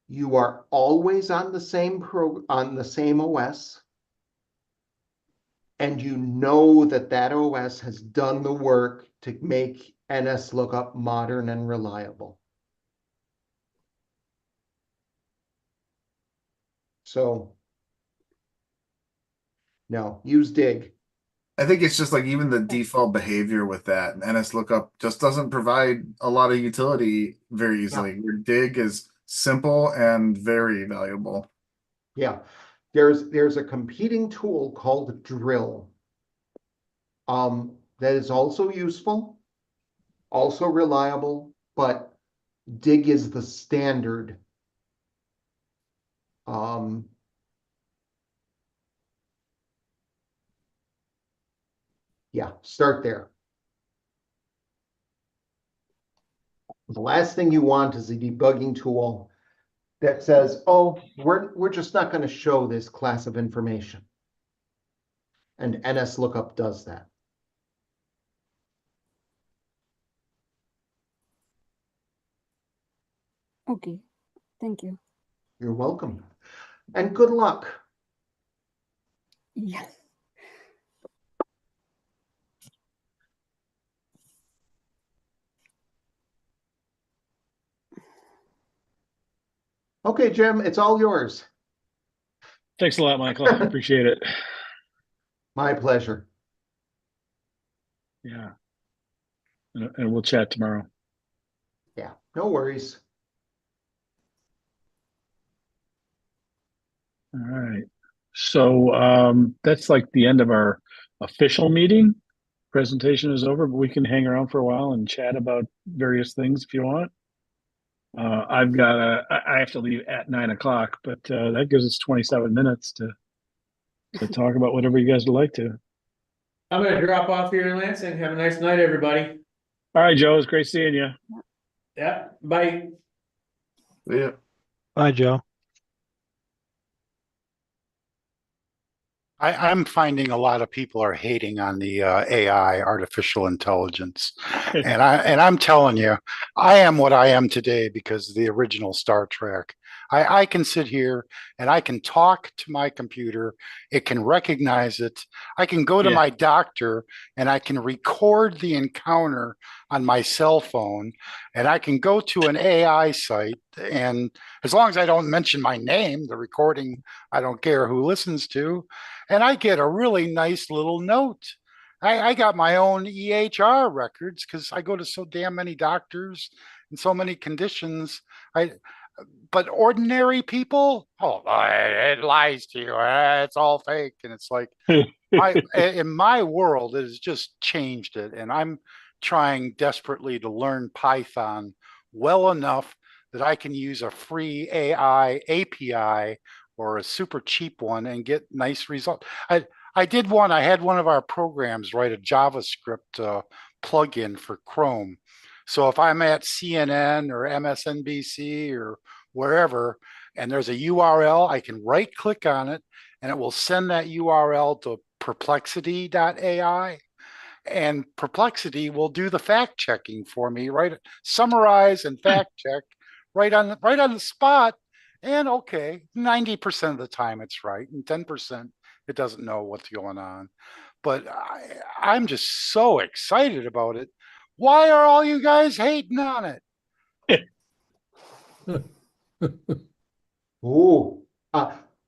you are always on the same OS, and you know that that OS has done the work to make NSLOOKUP modern and reliable. So, no, use Dig. I think it's just like even the default behavior with that NSLOOKUP just doesn't provide a lot of utility very easily. Your Dig is simple and very valuable. Yeah, there's a competing tool called Drill. That is also useful, also reliable, but Dig is the standard. Yeah, start there. The last thing you want is a debugging tool that says, oh, we're just not going to show this class of information. And NSLOOKUP does that. Okay, thank you. You're welcome. And good luck. Yeah. Okay, Jim, it's all yours. Thanks a lot, Michael. Appreciate it. My pleasure. Yeah. And we'll chat tomorrow. Yeah, no worries. All right. So that's like the end of our official meeting. Presentation is over, but we can hang around for a while and chat about various things if you want. I have to leave at 9 o'clock, but that gives us 27 minutes to talk about whatever you guys would like to. I'm gonna drop off here in Lansing. Have a nice night, everybody. All right, Joe, it's great seeing you. Yeah, bye. Yeah. Bye, Joe. I'm finding a lot of people are hating on the AI, artificial intelligence, and I'm telling you, I am what I am today because of the original Star Trek. I can sit here and I can talk to my computer. It can recognize it. I can go to Yeah. my doctor and I can record the encounter on my cell phone, and I can go to an AI site, and as long as I don't mention my name, the recording, I don't care who listens to, and I get a really nice little note. I got my own EHR records because I go to so damn many doctors and so many conditions. But ordinary people, it lies to you. It's all fake. And it's like, in my world, it has just changed it. And I'm trying desperately to learn Python well enough that I can use a free AI API or a super cheap one and get nice results. I did one. I had one of our programs write a JavaScript plugin for Chrome. So if I'm at CNN or MSNBC or wherever, and there's a URL, I can right click on it and it will send that URL to perplexity.ai. And Perplexity will do the fact checking for me, right? Summarize and fact check right on the spot. And okay, 90% of the time it's right, and 10% it doesn't know what's going on. But I'm just so excited about it. Why are all you guys hating on it? Ooh,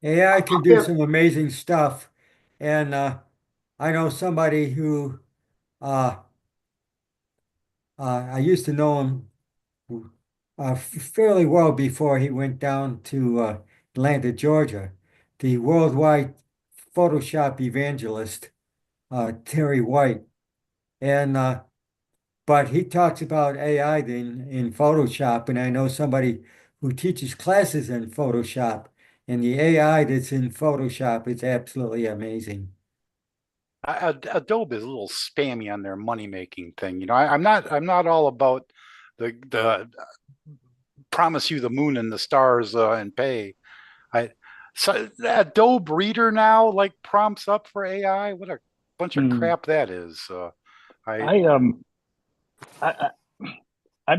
AI can do some amazing stuff. And I know somebody who I used to know him fairly well before he went down to Atlanta, Georgia, the worldwide Photoshop evangelist, Terry White. And but he talks about AI in Photoshop, and I know somebody who teaches classes in Photoshop, and the AI that's in Photoshop is absolutely amazing. Adobe is a little spammy on their money making thing. You know, I'm not all about the promise you the moon and the stars and pay. So Adobe Reader now like prompts up for AI. What a bunch of crap that is. I've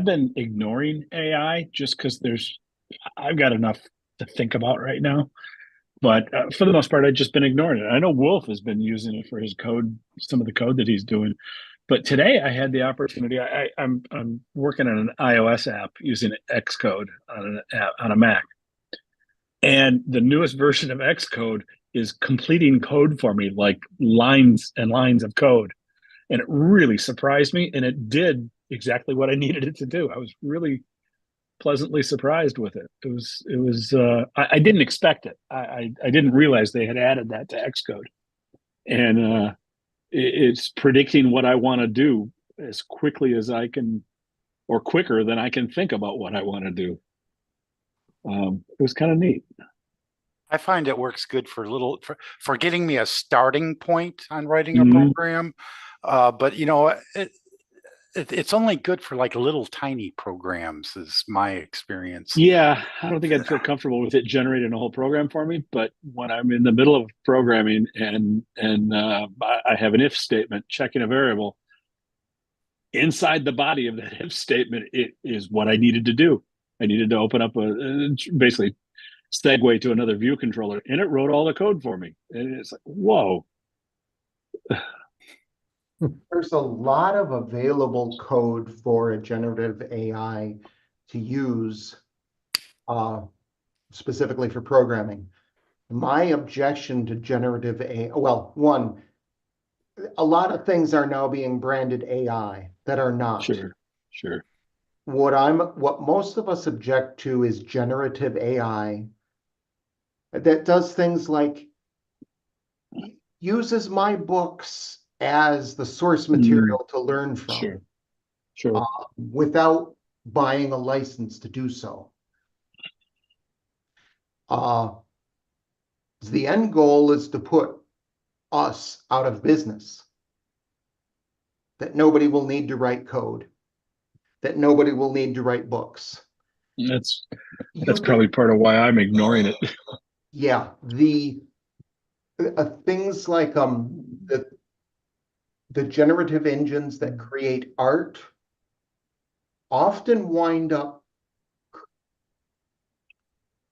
been ignoring AI just because I've got enough to think about right now. But for the most part, I've just been ignoring it. I know Wolf has been using it for his code, some of the code that he's doing. But today I had the opportunity. I'm working on an iOS app using Xcode on a Mac, and the newest version of Xcode is completing code for me, like lines and lines of code, and it really surprised me. And it did exactly what I needed it to do. I was really pleasantly surprised with it. It was I didn't expect it. I didn't realize they had added that to Xcode, and it's predicting what I want to do as quickly as I can, or quicker than I can think about what I want to do. It was kind of neat. I find it works good for getting me a starting point on writing a program. But you know, it's only good for like little tiny programs, is my experience. Yeah, I don't think I'd feel comfortable with it generating a whole program for me. But when I'm in the middle of programming and I have an if statement checking a variable, inside the body of that if statement, it is what I needed to do. I needed to open up basically segue to another view controller, and it wrote all the code for me. And it's like, whoa. There's a lot of available code for a generative AI to use specifically for programming. My objection to generative AI, well, one, a lot of things are now being branded AI that are not. Sure. What most of us object to is generative AI that does things like uses my books as the source material to learn from. Sure. Without buying a license to do so. The end goal is to put us out of business. That nobody will need to write code. That nobody will need to write books. That's probably part of why I'm ignoring it. Yeah, the things like the generative engines that create art often wind up,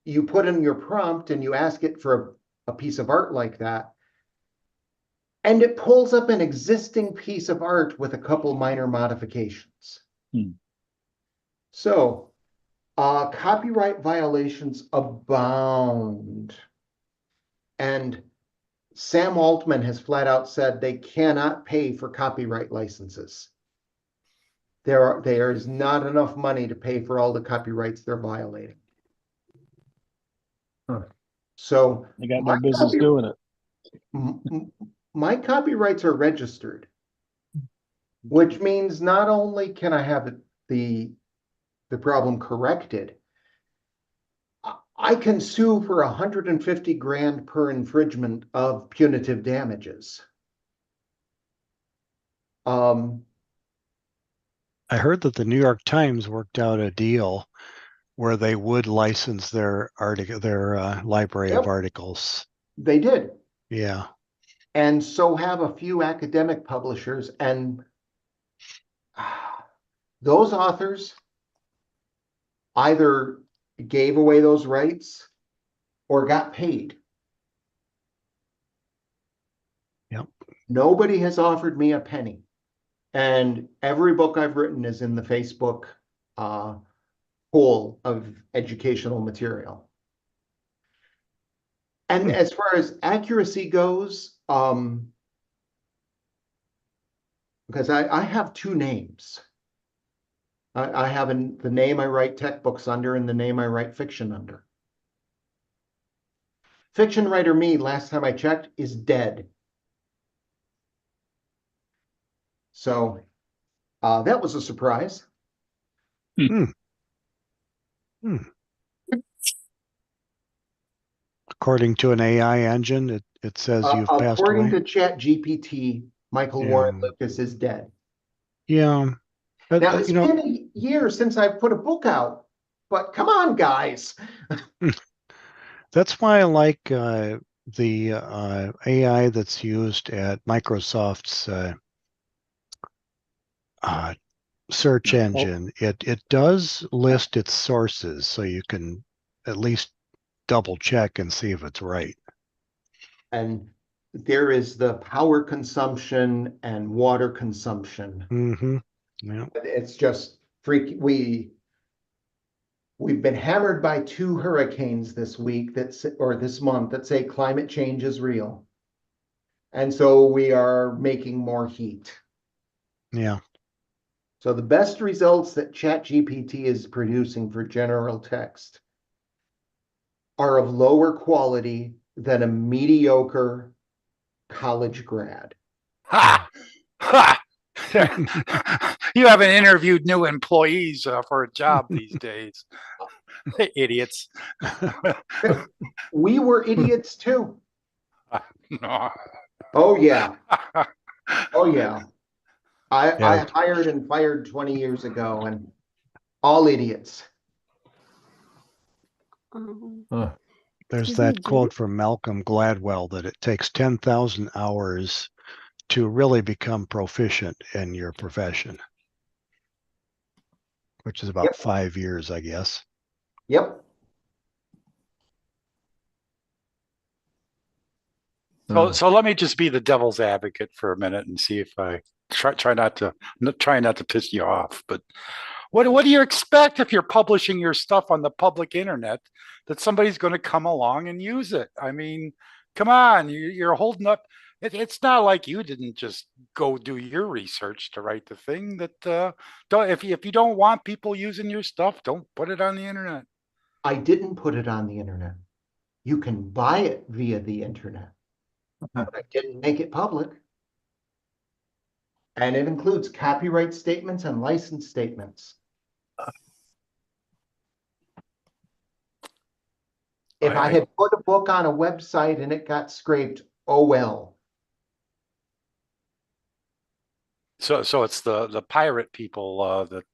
you put in your prompt and you ask it for a piece of art like that, and it pulls up an existing piece of art with a couple minor modifications. So copyright violations abound. And Sam Altman has flat out said they cannot pay for copyright licenses. There is not enough money to pay for all the copyrights they're violating. So they got no business doing it. My copyrights are registered, which means not only can I have the problem corrected, I can sue for 150 grand per infringement of punitive damages. I heard that the New York Times worked out a deal where they would license their library of Yep. articles. They did. Yeah. And so have a few academic publishers, and those authors either gave away those rights or got paid. Yep. Nobody has offered me a penny. And every book I've written is in the Facebook pool of educational material. And as far as accuracy goes, because I have two names. I have the name I write tech books under and the name I write fiction under. Fiction writer me, last time I checked, is dead. So that was a surprise. According to an AI engine, it says you've passed According away. to ChatGPT, Michael Warren Lucas is dead. Yeah. Now, it's been a year since I've put a book out, but come on, guys. That's why I like the AI that's used at Microsoft's search engine. It does list its sources, so you can at least double check and see if it's right. And there is the power consumption and water consumption. Mm-hmm. Yeah. It's just freaky. We've been hammered by 2 hurricanes this week or this month that say climate change is real. And so we are making more heat. Yeah. So the best results that ChatGPT is producing for general text are of lower quality than a mediocre college grad. Ha! Ha! You haven't interviewed new employees for a job these days. Idiots. We were idiots too. No. Oh yeah. Oh yeah. I hired and fired 20 years ago, and all idiots. There's Excuse that me, quote from Malcolm Gladwell that it takes 10,000 hours to really become proficient in your profession, which is about 5 years, I guess. Yep. So let me just be the devil's advocate for a minute and see if I try not to piss you off. But what do you expect if you're publishing your stuff on the public internet that somebody's going to come along and use it? I mean, come on, you're holding up. It's not like you didn't just go do your research to write the thing. That if you don't want people using your stuff, don't put it on the internet. I didn't put it on the internet. You can buy it via the internet, but I didn't make it public. And it includes copyright statements and license statements. If I had put a book on a website and it got scraped, oh well. So it's the pirate people that